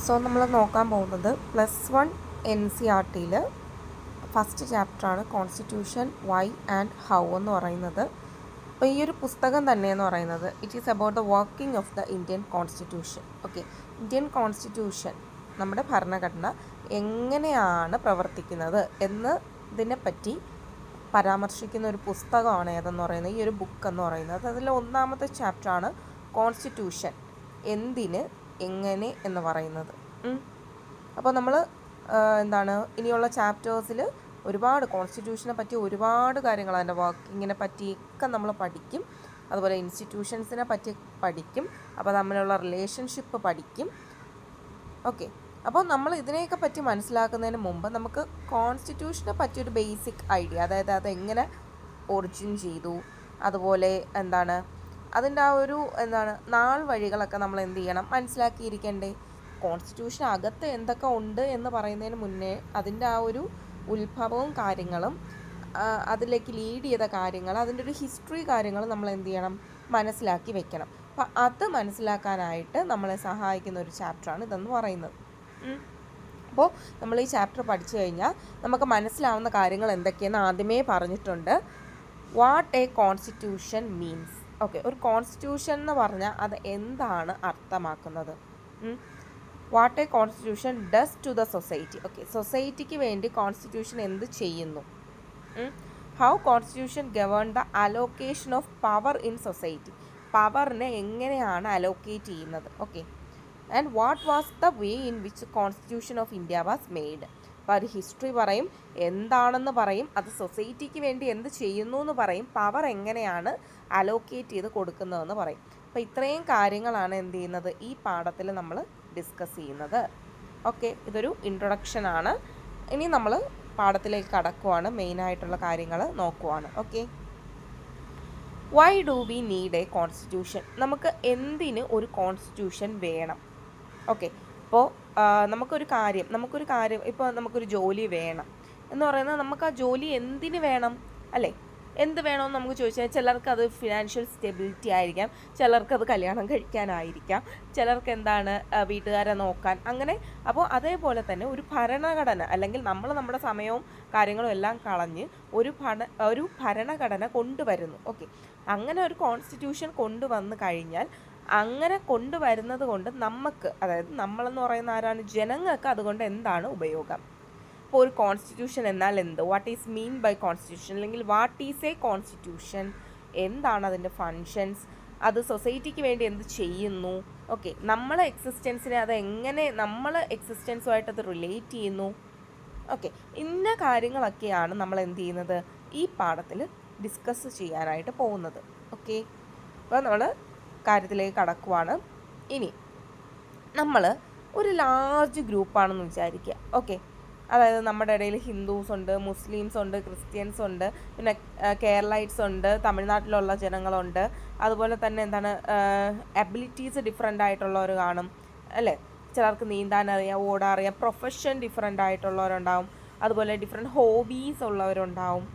So നമ്മൾ നോക്കാൻ പോകുന്നത് +1 NCERT-യിൽ ഫസ്റ്റ് ചാപ്റ്ററാണ് കോൺസ്റ്റിറ്റ്യൂഷൻ വൈ ആൻഡ് ഹൗ എന്ന് പറയുന്നത്. അപ്പോൾ ഈ ഒരു പുസ്തകം തന്നെ എന്ന് പറയുന്നത് it is about the working of the Indian constitution. Okay, Indian constitution നമ്മുടെ ഭരണഘടന എങ്ങനെയാണ് പ്രവർത്തിക്കുന്നത് എന്നതിനെപ്പറ്റി പരാമർശിക്കുന്ന ഒരു പുസ്തകമാണ് ഏതെന്ന് പറയുന്നത്, ഈ ഒരു ബുക്ക് എന്ന് പറയുന്നത്. അതിൽ ഒന്നാമത്തെ ചാപ്റ്ററാണ് കോൺസ്റ്റിറ്റ്യൂഷൻ എന്തിന് എങ്ങനെ എന്ന് പറയുന്നത്. അപ്പോൾ നമ്മൾ ഇനിയുള്ള ചാപ്റ്റേഴ്സിൽ ഒരുപാട് കോൺസ്റ്റിറ്റ്യൂഷനെ പറ്റി ഒരുപാട് കാര്യങ്ങൾ, അതിൻ്റെ വർക്കിങ്ങിനെ പറ്റിയൊക്കെ നമ്മൾ പഠിക്കും. അതുപോലെ ഇൻസ്റ്റിറ്റ്യൂഷൻസിനെ പറ്റി പഠിക്കും, അപ്പോൾ തമ്മിലുള്ള റിലേഷൻഷിപ്പ് പഠിക്കും. ഓക്കെ, അപ്പോൾ നമ്മൾ ഇതിനെയൊക്കെ പറ്റി മനസ്സിലാക്കുന്നതിന് മുമ്പ് നമുക്ക് കോൺസ്റ്റിറ്റ്യൂഷനെ പറ്റിയൊരു ബേസിക് ഐഡിയ, അതായത് അതെങ്ങനെ ഒറിജിൻ ചെയ്തു, അതുപോലെ അതിൻ്റെ ആ ഒരു നാൾ വഴികളൊക്കെ നമ്മൾ എന്ത് ചെയ്യണം, മനസ്സിലാക്കിയിരിക്കണ്ടേ. കോൺസ്റ്റിറ്റ്യൂഷൻ അകത്ത് എന്തൊക്കെ ഉണ്ട് എന്ന് പറയുന്നതിന് മുന്നേ അതിൻ്റെ ആ ഒരു ഉത്ഭവവും കാര്യങ്ങളും അതിലേക്ക് ലീഡ് ചെയ്ത കാര്യങ്ങൾ, അതിൻ്റെ ഒരു ഹിസ്റ്ററി കാര്യങ്ങൾ നമ്മൾ എന്ത് ചെയ്യണം, മനസ്സിലാക്കി വെക്കണം. അപ്പം അത് മനസ്സിലാക്കാനായിട്ട് നമ്മളെ സഹായിക്കുന്ന ഒരു ചാപ്റ്ററാണ് ഇതെന്ന് പറയുന്നത്. അപ്പോൾ നമ്മൾ ഈ ചാപ്റ്റർ പഠിച്ചു കഴിഞ്ഞാൽ നമുക്ക് മനസ്സിലാവുന്ന കാര്യങ്ങൾ എന്തൊക്കെയെന്ന് ആദ്യമേ പറഞ്ഞിട്ടുണ്ട്. What a constitution means. Okay, ഒരു കോൺസ്റ്റിറ്റ്യൂഷൻ എന്ന് പറഞ്ഞാൽ അത് എന്താണ് അർത്ഥമാക്കുന്നത്. What a constitution does to the society. Okay, സൊസൈറ്റിക്ക് വേണ്ടി കോൺസ്റ്റിറ്റ്യൂഷൻ എന്ത് ചെയ്യുന്നു. How constitution govern the allocation of power in society. പവറിനെ എങ്ങനെയാണ് അലോക്കേറ്റ് ചെയ്യുന്നത്. Okay, and what was the way in which constitution of India was made. അപ്പോൾ അത് history പറയും, എന്താണെന്ന് പറയും, അത് സൊസൈറ്റിക്ക് വേണ്ടി എന്ത് ചെയ്യുന്നു എന്ന് പറയും, പവർ എങ്ങനെയാണ് അലോക്കേറ്റ് ചെയ്ത് കൊടുക്കുന്നതെന്ന് പറയും. അപ്പോൾ ഇത്രയും കാര്യങ്ങളാണ് എന്ത് ചെയ്യുന്നത്, ഈ പാഠത്തിൽ നമ്മൾ ഡിസ്കസ് ചെയ്യുന്നത്. ഓക്കെ, ഇതൊരു ഇൻട്രൊഡക്ഷനാണ്. ഇനി നമ്മൾ പാഠത്തിലേക്ക് കടക്കുവാണ്, മെയിനായിട്ടുള്ള കാര്യങ്ങൾ നോക്കുവാണ്. Okay, why do we need A constitution. നമുക്ക് എന്തിന് ഒരു കോൺസ്റ്റിറ്റ്യൂഷൻ വേണം. ഓക്കെ, ഇപ്പോൾ നമുക്കൊരു കാര്യം ഇപ്പോൾ നമുക്കൊരു ജോലി വേണം എന്ന് പറയുന്നത്, നമുക്ക് ആ ജോലി എന്തിന് വേണം അല്ലേ, എന്ത് വേണമെന്ന് നമുക്ക് ചോദിച്ചാൽ ചിലർക്ക് അത് ഫിനാൻഷ്യൽ സ്റ്റെബിലിറ്റി ആയിരിക്കാം, ചിലർക്ക് അത് കല്യാണം കഴിക്കാനായിരിക്കാം, ചിലർക്ക് വീട്ടുകാരെ നോക്കാൻ, അങ്ങനെ. അപ്പോൾ അതേപോലെ തന്നെ ഒരു ഭരണഘടന, അല്ലെങ്കിൽ നമ്മൾ നമ്മുടെ സമയവും കാര്യങ്ങളും എല്ലാം കളഞ്ഞ് ഒരു ഭരണഘടന കൊണ്ടുവരുന്നു. ഓക്കെ, അങ്ങനെ ഒരു കോൺസ്റ്റിറ്റ്യൂഷൻ കൊണ്ടുവന്നു കഴിഞ്ഞാൽ, അങ്ങനെ കൊണ്ടുവരുന്നത് കൊണ്ട് നമുക്ക്, അതായത് നമ്മളെന്ന് പറയുന്ന ആരാണ്, ജനങ്ങൾക്ക് അതുകൊണ്ട് എന്താണ് ഉപയോഗം. ഇപ്പോൾ ഒരു കോൺസ്റ്റിറ്റ്യൂഷൻ എന്നാൽ എന്ത്, what is mean by constitution, അല്ലെങ്കിൽ വാട്ട് ഈസ് എ കോൺസ്റ്റിറ്റ്യൂഷൻ, എന്താണ് അതിൻ്റെ ഫങ്ഷൻസ്, അത് സൊസൈറ്റിക്ക് വേണ്ടി എന്ത് ചെയ്യുന്നു. ഓക്കെ, നമ്മളെ എക്സിസ്റ്റൻസിനെ അത് എങ്ങനെ നമ്മളെ എക്സിസ്റ്റൻസുമായിട്ട് അത് റിലേറ്റ് ചെയ്യുന്നു. ഓക്കെ, ഇന്ന കാര്യങ്ങളൊക്കെയാണ് നമ്മൾ എന്ത് ചെയ്യുന്നത്, ഈ പാഠത്തിൽ ഡിസ്കസ് ചെയ്യാനായിട്ട് പോകുന്നത്. ഓക്കെ, അപ്പോൾ നമ്മൾ കാര്യത്തിലേക്ക് കടക്കുവാണ്. ഇനി നമ്മൾ ഒരു ലാർജ് ഗ്രൂപ്പാണെന്ന് വിചാരിക്കുക. ഓക്കെ, അതായത് നമ്മുടെ ഇടയിൽ ഹിന്ദുസ് ഉണ്ട്, മുസ്ലിംസ് ഉണ്ട്, ക്രിസ്ത്യൻസ് ഉണ്ട്, പിന്നെ കേരളൈറ്റ്സ് ഉണ്ട്, തമിഴ്നാട്ടിലുള്ള ജനങ്ങളുണ്ട്, അതുപോലെ തന്നെ എബിലിറ്റീസ് ഡിഫറെൻ്റ് ആയിട്ടുള്ളവർ കാണും അല്ലേ. ചിലർക്ക് നീന്താൻ അറിയാം, ഓടാൻ അറിയാം, പ്രൊഫഷൻ ഡിഫറെൻ്റ് ആയിട്ടുള്ളവരുണ്ടാവും, അതുപോലെ ഡിഫറെൻറ്റ് ഹോബീസ് ഉള്ളവരുണ്ടാവും,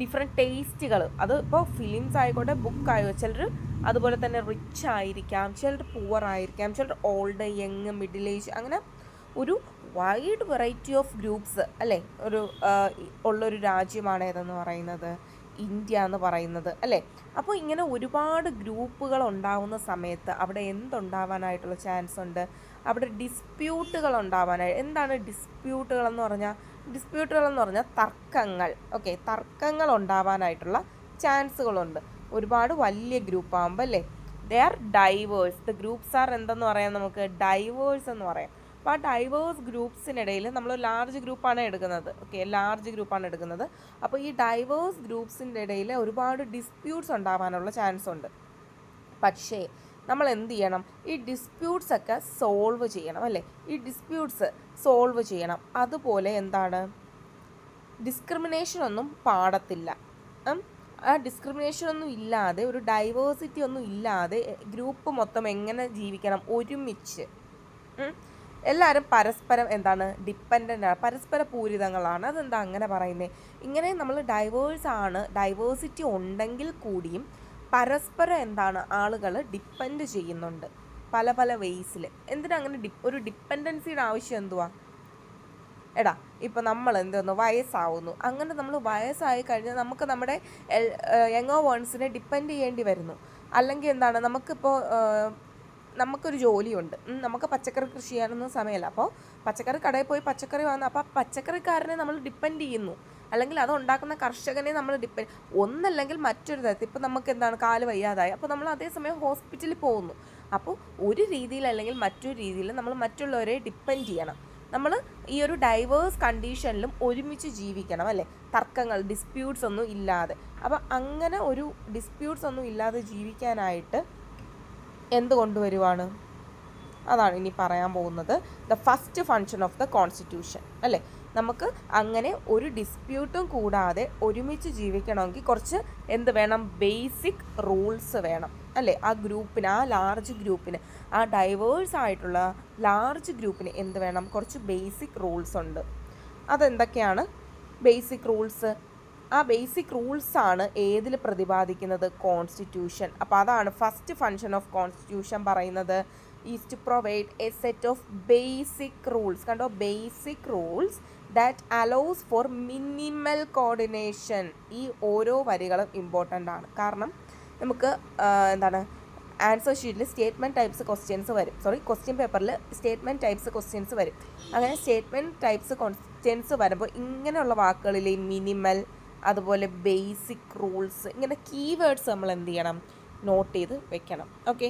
ഡിഫറെൻറ്റ് ടേസ്റ്റുകൾ. അത് ഇപ്പോൾ ഫിലിംസ് ആയിക്കോട്ടെ, ബുക്കായിക്കോട്ടെ. ചിലർ അതുപോലെ തന്നെ റിച്ച് ആയിരിക്കാം, ചിലർ പുവർ ആയിരിക്കാം, ചിലർ ഓൾഡ്, യങ്, മിഡിൽ ഏജ്, അങ്ങനെ ഒരു വൈഡ് വെറൈറ്റി ഓഫ് ഗ്രൂപ്പ്സ് അല്ലേ ഉള്ളൊരു രാജ്യമാണ് ഏതെന്ന് പറയുന്നത്, ഇന്ത്യ എന്ന് പറയുന്നത് അല്ലേ. അപ്പോൾ ഇങ്ങനെ ഒരുപാട് ഗ്രൂപ്പുകൾ ഉണ്ടാവുന്ന സമയത്ത് അവിടെ എന്തുണ്ടാവാനായിട്ടുള്ള ചാൻസ് ഉണ്ട്, അവിടെ ഡിസ്പ്യൂട്ടുകൾ ഉണ്ടാവാനായി. എന്താണ് ഡിസ്പ്യൂട്ടുകൾ എന്ന് പറഞ്ഞാൽ തർക്കങ്ങൾ. ഓക്കെ, തർക്കങ്ങൾ ഉണ്ടാവാനായിട്ടുള്ള ചാൻസുകളുണ്ട് ഒരുപാട് വലിയ ഗ്രൂപ്പാകുമ്പോൾ അല്ലേ. They are diverse. The groups are എന്തെന്ന് പറയാം, നമുക്ക് ഡൈവേഴ്സ് എന്ന് പറയാം. അപ്പോൾ ആ ഡൈവേഴ്സ് ഗ്രൂപ്പ്സിനിടയിൽ നമ്മൾ ലാർജ് ഗ്രൂപ്പാണ് എടുക്കുന്നത്. ഓക്കെ, ലാർജ് ഗ്രൂപ്പാണ് എടുക്കുന്നത്. അപ്പോൾ ഈ ഡൈവേഴ്സ് ഗ്രൂപ്പ്സിൻ്റെ ഇടയിൽ ഒരുപാട് ഡിസ്പ്യൂട്ട്സ് ഉണ്ടാവാനുള്ള ചാൻസ് ഉണ്ട്. പക്ഷേ നമ്മൾ എന്ത് ചെയ്യണം, ഈ ഡിസ്പ്യൂട്ട്സ് ഒക്കെ സോൾവ് ചെയ്യണം അല്ലേ. ഈ ഡിസ്പ്യൂട്ട്സ് സോൾവ് ചെയ്യണം. അതുപോലെ ഡിസ്ക്രിമിനേഷൻ ഒന്നും പാടത്തില്ല. ആ ഡിസ്ക്രിമിനേഷൻ ഒന്നും ഇല്ലാതെ, ഒരു ഡൈവേഴ്സിറ്റി ഒന്നും ഇല്ലാതെ ഗ്രൂപ്പ് മൊത്തം എങ്ങനെ ജീവിക്കണം, ഒരുമിച്ച്. എല്ലാവരും പരസ്പരം ഡിപ്പെൻഡൻ്റ് ആണ്, പരസ്പര പൂരിതങ്ങളാണ്. അതെന്താ അങ്ങനെ പറയുന്നത്. ഇങ്ങനെ നമ്മൾ ഡൈവേഴ്സിറ്റി ഉണ്ടെങ്കിൽ കൂടിയും പരസ്പരം ആളുകൾ ഡിപ്പെൻഡ് ചെയ്യുന്നുണ്ട്. പല പല വേയ്സിൽ. എന്തിനാ അങ്ങനെ ഒരു ഡിപ്പെൻഡൻസിയുടെ ആവശ്യം എന്തുവാ? എടാ ഇപ്പോൾ നമ്മൾ എന്തോന്നു വയസ്സാവുന്നു, അങ്ങനെ നമ്മൾ വയസ്സായി കഴിഞ്ഞാൽ നമുക്ക് നമ്മുടെ യങ്ങോ വൺസിനെ ഡിപ്പെൻഡ് ചെയ്യേണ്ടി വരുന്നു. അല്ലെങ്കിൽ എന്താണ്, നമുക്കൊരു ജോലിയുണ്ട്, നമുക്ക് പച്ചക്കറി കൃഷി ചെയ്യാനൊന്നും സമയമല്ല. അപ്പോൾ പച്ചക്കറി കടയിൽ പോയി പച്ചക്കറി വാങ്ങുന്നു. അപ്പോൾ പച്ചക്കറിക്കാരനെ നമ്മൾ ഡിപ്പെൻഡ് ചെയ്യുന്നു, അല്ലെങ്കിൽ അത് ഉണ്ടാക്കുന്ന കർഷകനെ നമ്മൾ ഒന്നല്ലെങ്കിൽ മറ്റൊരു തരത്തിൽ. ഇപ്പോൾ നമുക്ക് എന്താണ് കാല് വയ്യാതായി, അപ്പോൾ നമ്മൾ അതേസമയം ഹോസ്പിറ്റലിൽ പോകുന്നു. അപ്പോൾ ഒരു രീതിയിൽ അല്ലെങ്കിൽ മറ്റൊരു രീതിയിൽ നമ്മൾ മറ്റുള്ളവരെ ഡിപ്പെൻഡ് ചെയ്യണം. നമ്മൾ ഈ ഒരു ഡൈവേഴ്സ് കണ്ടീഷനിലും ഒരുമിച്ച് ജീവിക്കണം, അല്ലേ? തർക്കങ്ങൾ, ഡിസ്പ്യൂട്ട്സ് ഒന്നും ഇല്ലാതെ. അപ്പോൾ അങ്ങനെ ഒരു ഡിസ്പ്യൂട്ട്സ് ഒന്നും ഇല്ലാതെ ജീവിക്കാനായിട്ട് എന്ത് കൊണ്ടുവരുവാണ്? അതാണ് ഇനി പറയാൻ പോകുന്നത്. The first function of the constitution, അല്ലേ? നമുക്ക് അങ്ങനെ ഒരു ഡിസ്പ്യൂട്ടും കൂടാതെ ഒരുമിച്ച് ജീവിക്കണമെങ്കിൽ കുറച്ച് എന്ത് വേണം? ബേസിക് റൂൾസ് വേണം, അല്ലേ? ആ ഗ്രൂപ്പിന്, ആ ലാർജ് ഗ്രൂപ്പിന്, ആ ഡൈവേഴ്സ് ആയിട്ടുള്ള ലാർജ് ഗ്രൂപ്പിന് എന്ത് വേണം? കുറച്ച് ബേസിക് റൂൾസ് ഉണ്ട്. അതെന്തൊക്കെയാണ് ബേസിക് റൂൾസ്? ആ ബേസിക് റൂൾസാണ് ഏതിൽ പ്രതിപാദിക്കുന്നത്? കോൺസ്റ്റിറ്റ്യൂഷൻ. അപ്പോൾ അതാണ് ഫസ്റ്റ് ഫങ്ഷൻ ഓഫ് കോൺസ്റ്റിറ്റ്യൂഷൻ പറയുന്നത്, is to provide a set of basic rules. കണ്ടോ? Basic rules that allows for minimal coordination. ഈ ഓരോ വരികളും ഇമ്പോർട്ടൻ്റ് ആണ്. കാരണം നമുക്ക് ആൻസർ ഷീറ്റിൽ സ്റ്റേറ്റ്മെൻറ്റ് ടൈപ്സ് ക്വസ്റ്റ്യൻസ് വരും. ക്വസ്റ്റ്യൻ പേപ്പറിൽ സ്റ്റേറ്റ്മെൻറ്റ് ടൈപ്സ് ക്വസ്റ്റ്യൻസ് വരും. അങ്ങനെ സ്റ്റേറ്റ്മെൻറ്റ് ടൈപ്സ് ക്വസ്റ്റ്യൻസ് വരുമ്പോൾ ഇങ്ങനെയുള്ള വാക്കുകളിൽ മിനിമൽ, അതുപോലെ ബേസിക് റൂൾസ്, ഇങ്ങനെ കീവേഡ്സ് നമ്മൾ എന്ത് ചെയ്യണം? നോട്ട് ചെയ്ത് വെക്കണം. ഓക്കെ.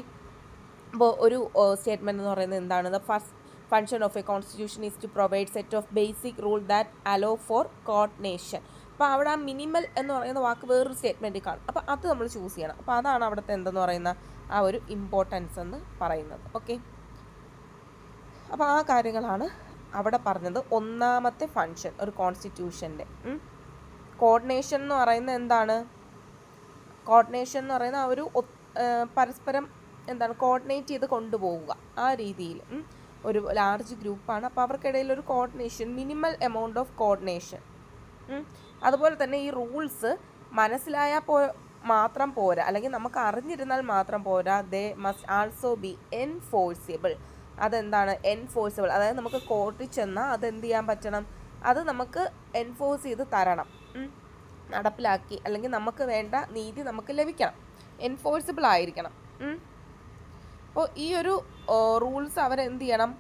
അപ്പോൾ ഒരു സ്റ്റേറ്റ്മെൻറ്റ് എന്ന് പറയുന്നത് എന്താണ്? The first function of a constitution is to provide set of basic rule that allow for coordination. അപ്പോൾ അവിടെ ആ മിനിമൽ എന്ന് പറയുന്ന വാക്ക് വേറൊരു സ്റ്റേറ്റ്മെൻറ്റിൽ കാണും. അപ്പോൾ അത് നമ്മൾ ചൂസ് ചെയ്യണം. അപ്പോൾ അതാണ് അവിടുത്തെ എന്തെന്ന് പറയുന്ന ആ ഒരു ഇമ്പോർട്ടൻസ് എന്ന് പറയുന്നത്. ഓക്കെ. അപ്പോൾ ആ കാര്യങ്ങളാണ് അവിടെ പറഞ്ഞത്. ഒന്നാമത്തെ ഫങ്ഷൻ ഒരു കോൺസ്റ്റിറ്റ്യൂഷൻ്റെ. കോർഡിനേഷൻ എന്ന് പറയുന്നത് എന്താണ്? കോർഡിനേഷൻ എന്ന് പറയുന്ന ആ ഒരു പരസ്പരം കോർഡിനേറ്റ് ചെയ്ത് കൊണ്ടുപോവുക, ആ രീതിയിൽ. ഒരു ലാർജ് ഗ്രൂപ്പാണ്, അപ്പോൾ അവർക്കിടയിൽ ഒരു coordination, minimal amount of coordination. അതുപോലെ തന്നെ ഈ റൂൾസ് മനസ്സിലായാൽ മാത്രം പോരാ, അല്ലെങ്കിൽ നമുക്ക് അറിഞ്ഞിരുന്നാൽ മാത്രം പോരാ. ദേ മസ്റ്റ് ആൾസോ ബി എൻഫോഴ്സിബിൾ. അതെന്താണ് എൻഫോഴ്സിബിൾ? അതായത് നമുക്ക് കോർട്ടിൽ ചെന്നാൽ അത് എന്ത് ചെയ്യാൻ പറ്റണം? അത് നമുക്ക് എൻഫോഴ്സ് ചെയ്ത് തരണം, നടപ്പിലാക്കി, അല്ലെങ്കിൽ നമുക്ക് വേണ്ട നീതി നമുക്ക് ലഭിക്കണം, എൻഫോഴ്സിബിൾ ആയിരിക്കണം. അപ്പോൾ ഈ ഒരു റൂൾസ് അവരെന്ത് ചെയ്യണം?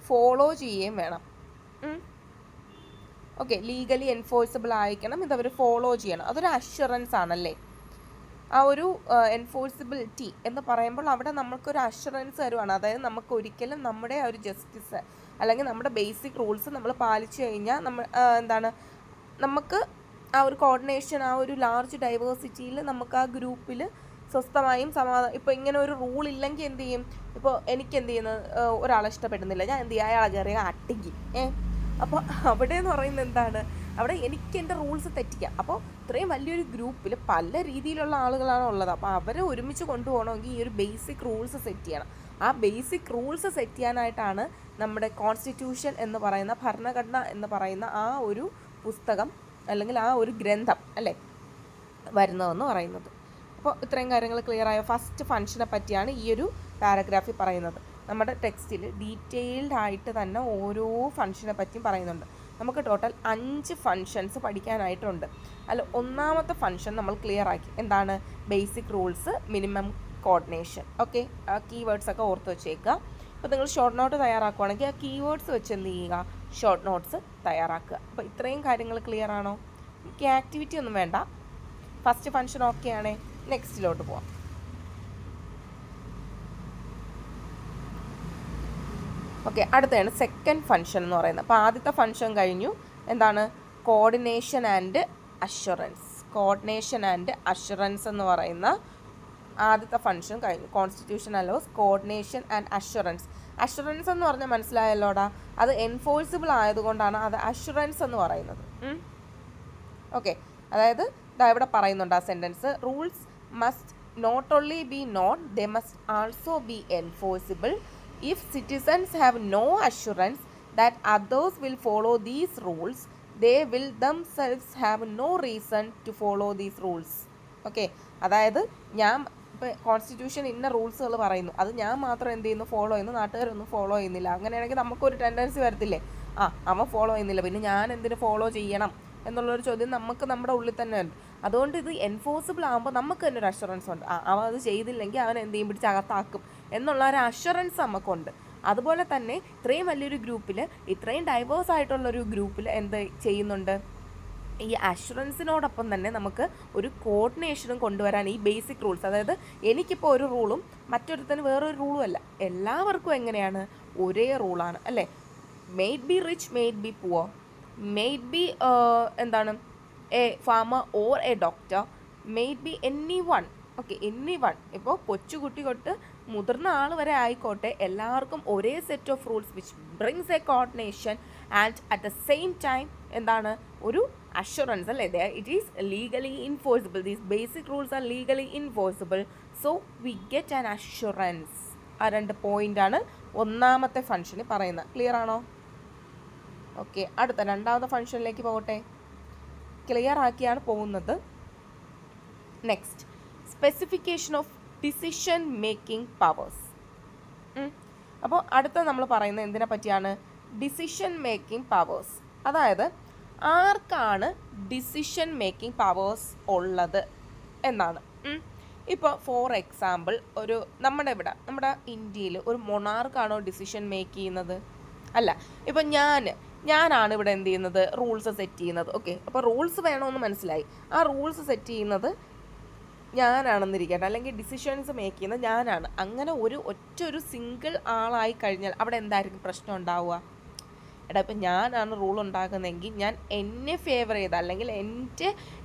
ഫോളോ ചെയ്യുകയും വേണം. ഓക്കെ. ലീഗലി എൻഫോഴ്സിബിൾ ആയിരിക്കണം, ഇതവർ ഫോളോ ചെയ്യണം. അതൊരു അഷ്വറൻസ് ആണല്ലേ. ആ ഒരു എൻഫോഴ്സിബിലിറ്റി എന്ന് പറയുമ്പോൾ അവിടെ നമുക്കൊരു അഷ്വറൻസ് തരുവാണ്. അതായത് നമുക്ക് ഒരിക്കലും നമ്മുടെ ഒരു ജസ്റ്റിസ് അല്ലെങ്കിൽ നമ്മുടെ ബേസിക് റൂൾസ് നമ്മൾ പാലിച്ചു കഴിഞ്ഞാൽ നമുക്ക് ആ ഒരു കോർഡിനേഷൻ, ആ ഒരു ലാർജ് ഡൈവേഴ്സിറ്റിയിൽ നമുക്ക് ആ ഗ്രൂപ്പിൽ സ്വസ്ഥമായും ഇപ്പോൾ ഇങ്ങനെ ഒരു റൂൾ ഇല്ലെങ്കിൽ എന്ത് ചെയ്യും? ഇപ്പോൾ എനിക്ക് എന്ത് ചെയ്യുന്നത്, ഒരാളെ ഇഷ്ടപ്പെടുന്നില്ല, ഞാൻ എന്ത് ചെയ്യും? അയാളെ കയറി അട്ടിക്കും. അപ്പോൾ അവിടെ എന്ന് പറയുന്നത് എന്താണ്? അവിടെ എനിക്ക് എൻ്റെ റൂൾസ് തെറ്റിക്കാം. അപ്പോൾ ഇത്രയും വലിയൊരു ഗ്രൂപ്പിൽ പല രീതിയിലുള്ള ആളുകളാണ് ഉള്ളത്. അപ്പോൾ അവരെ ഒരുമിച്ച് കൊണ്ടുപോകണമെങ്കിൽ ഈ ഒരു ബേസിക് റൂൾസ് സെറ്റ് ചെയ്യണം. ആ ബേസിക് റൂൾസ് സെറ്റ് ചെയ്യാനായിട്ടാണ് നമ്മുടെ കോൺസ്റ്റിറ്റ്യൂഷൻ എന്ന് പറയുന്ന, ഭരണഘടന എന്ന് പറയുന്ന ആ ഒരു പുസ്തകം അല്ലെങ്കിൽ ആ ഒരു ഗ്രന്ഥം, അല്ലേ, വരുന്നതെന്ന് പറയുന്നത്. അപ്പോൾ ഇത്രയും കാര്യങ്ങൾ ക്ലിയർ ആയോ? ഫസ്റ്റ് ഫങ്ഷനെ പറ്റിയാണ് ഈ ഒരു പാരഗ്രാഫിൽ പറയുന്നത്. നമ്മുടെ ടെക്സ്റ്റിൽ ഡീറ്റെയിൽഡ് ആയിട്ട് തന്നെ ഓരോ ഫങ്ഷനെ പറ്റിയും പറയുന്നുണ്ട്. നമുക്ക് ടോട്ടൽ 5 ഫങ്ഷൻസ് പഠിക്കാനായിട്ടുണ്ട്. അല്ല, ഒന്നാമത്തെ ഫങ്ഷൻ നമ്മൾ ക്ലിയർ ആക്കി. എന്താണ്? Basic rules, minimum coordination. Okay. ആ കീവേഡ്സ് ഒക്കെ ഓർത്ത് വെച്ചേക്കുക. അപ്പോൾ നിങ്ങൾ ഷോർട്ട് നോട്ട് തയ്യാറാക്കുകയാണെങ്കിൽ ആ കീവേഡ്സ് വെച്ച് എന്ത് ചെയ്യുക? ഷോർട്ട് നോട്ട്സ് തയ്യാറാക്കുക. അപ്പോൾ ഇത്രയും കാര്യങ്ങൾ ക്ലിയർ ആണോ? എനിക്ക് ആക്ടിവിറ്റി ഒന്നും വേണ്ട. ഫസ്റ്റ് ഫങ്ഷൻ ഓക്കെ ആണേ, നെക്സ്റ്റിലോട്ട് പോവാം. ഓക്കെ. അടുത്തതാണ് സെക്കൻഡ് ഫങ്ഷൻ എന്ന് പറയുന്നത്. അപ്പോൾ ആദ്യത്തെ ഫങ്ഷൻ കഴിഞ്ഞു. എന്താണ്? Coordination and assurance. Coordination and assurance എന്ന് പറയുന്ന ആദ്യത്തെ ഫങ്ഷൻ കഴിഞ്ഞു. Constitution allows coordination and assurance. Assurance എന്ന് പറഞ്ഞാൽ മനസ്സിലായല്ലോടാ, അത് എൻഫോഴ്സിബിൾ ആയതുകൊണ്ടാണ് അത് അഷ്വറൻസ് എന്ന് പറയുന്നത്. ഓക്കെ. അതായത് ഇവിടെ പറയുന്നുണ്ട് ആ sentence, rules must not only be known, they must also be enforceable. If citizens have no assurance that others will follow these rules, they will themselves have no reason to follow these rules. Okay. അതായത് ഞാൻ ഇപ്പോൾ constitution ഇന്ന റൂൾസുകൾ പറയുന്നു, അത് ഞാൻ മാത്രം എന്ത് ചെയ്യുന്നു, ഫോളോ ചെയ്യുന്നു, നാട്ടുകാരൊന്നും ഫോളോ ചെയ്യുന്നില്ല. അങ്ങനെയാണെങ്കിൽ നമുക്കൊരു ടെൻഡൻസി വരത്തില്ലേ, അവൻ ഫോളോ ചെയ്യുന്നില്ല, പിന്നെ ഞാൻ എന്തിനു ഫോളോ ചെയ്യണം എന്നുള്ളൊരു ചോദ്യം നമുക്ക് നമ്മുടെ ഉള്ളിൽ തന്നെ ഉണ്ട്. അതുകൊണ്ട് ഇത് എൻഫോഴ്സിബിൾ ആകുമ്പോൾ നമുക്ക് തന്നെ ഒരു അഷുറൻസ് ഉണ്ട്, അവൻ അത് ചെയ്തില്ലെങ്കിൽ അവൻ എന്ത് ചെയ്യും, പിടിച്ച് അകത്താക്കും എന്നുള്ള ഒരു അഷുറൻസ് നമുക്കുണ്ട്. അതുപോലെ തന്നെ ഇത്രയും വലിയൊരു ഗ്രൂപ്പിൽ, ഇത്രയും ഡൈവേഴ്സ് ആയിട്ടുള്ളൊരു ഗ്രൂപ്പിൽ എന്ത് ചെയ്യുന്നുണ്ട്, ഈ അഷുറൻസിനോടൊപ്പം തന്നെ നമുക്ക് ഒരു കോർഡിനേഷനും കൊണ്ടുവരാൻ ഈ ബേസിക് റൂൾസ്, അതായത് എനിക്കിപ്പോൾ ഒരു റൂളും മറ്റൊരുത്തന് വേറൊരു റൂളും അല്ല, എല്ലാവർക്കും എങ്ങനെയാണ്, ഒരേ റൂളാണ് അല്ലേ. Made be rich, made be poor, made be എന്താണ് a farmer or a doctor, made be any one. Okay, any one, ഇപ്പോൾ കൊച്ചുകുട്ടി തൊട്ട് മുതിർന്ന ആൾ വരെ ആയിക്കോട്ടെ, എല്ലാവർക്കും ഒരേ set of rules which brings a coordination and at the same time എന്താണ്, ഒരു അഷുറൻസ് അല്ലേ. It is legally enforceable, these basic rules are legally enforceable, so we get an assurance. ആ 2 പോയിൻ്റാണ് ഒന്നാമത്തെ ഫംഗ്ഷന് പറയുന്നത്. ക്ലിയർ ആണോ? ഓക്കെ, അടുത്ത രണ്ടാമത്തെ ഫംഗ്ഷനിലേക്ക് പോകട്ടെ. ക്ലിയർ ആക്കിയാണ് പോകുന്നത്. Next, specification of decision making powers. അപ്പോൾ അടുത്ത നമ്മൾ പറയുന്നത് എന്തിനെ പറ്റിയാണ്, ഡിസിഷൻ മേക്കിംഗ് പവേഴ്സ്. അതായത് ആർക്കാണ് ഡിസിഷൻ മേക്കിംഗ് പവേഴ്സ് ഉള്ളത് എന്നാണ്. ഇപ്പോൾ ഫോർ എക്സാമ്പിൾ, നമ്മുടെ ഇന്ത്യയിൽ ഒരു മൊണാർക്കാണോ ഡിസിഷൻ മേക്ക് ചെയ്യുന്നത്? അല്ല. ഇപ്പോൾ ഞാനാണ് ഇവിടെ എന്ത് ചെയ്യുന്നത്, റൂൾസ് സെറ്റ് ചെയ്യുന്നത്. ഓക്കെ, അപ്പോൾ റൂൾസ് വേണമെന്ന് മനസ്സിലായി. ആ റൂൾസ് സെറ്റ് ചെയ്യുന്നത് ഞാനാണെന്നിരിക്കട്ടെ, അല്ലെങ്കിൽ ഡിസിഷൻസ് മേക്ക് ചെയ്യുന്നത് ഞാനാണ്. അങ്ങനെ ഒറ്റൊരു സിംഗിൾ ആളായി കഴിഞ്ഞാൽ അവിടെ എന്തായിരിക്കും പ്രശ്നം ഉണ്ടാവുക? ഇപ്പം ഞാനാണ് റൂൾ ഉണ്ടാക്കുന്നതെങ്കിൽ ഞാൻ എന്നെ ഫേവർ ചെയ്ത, അല്ലെങ്കിൽ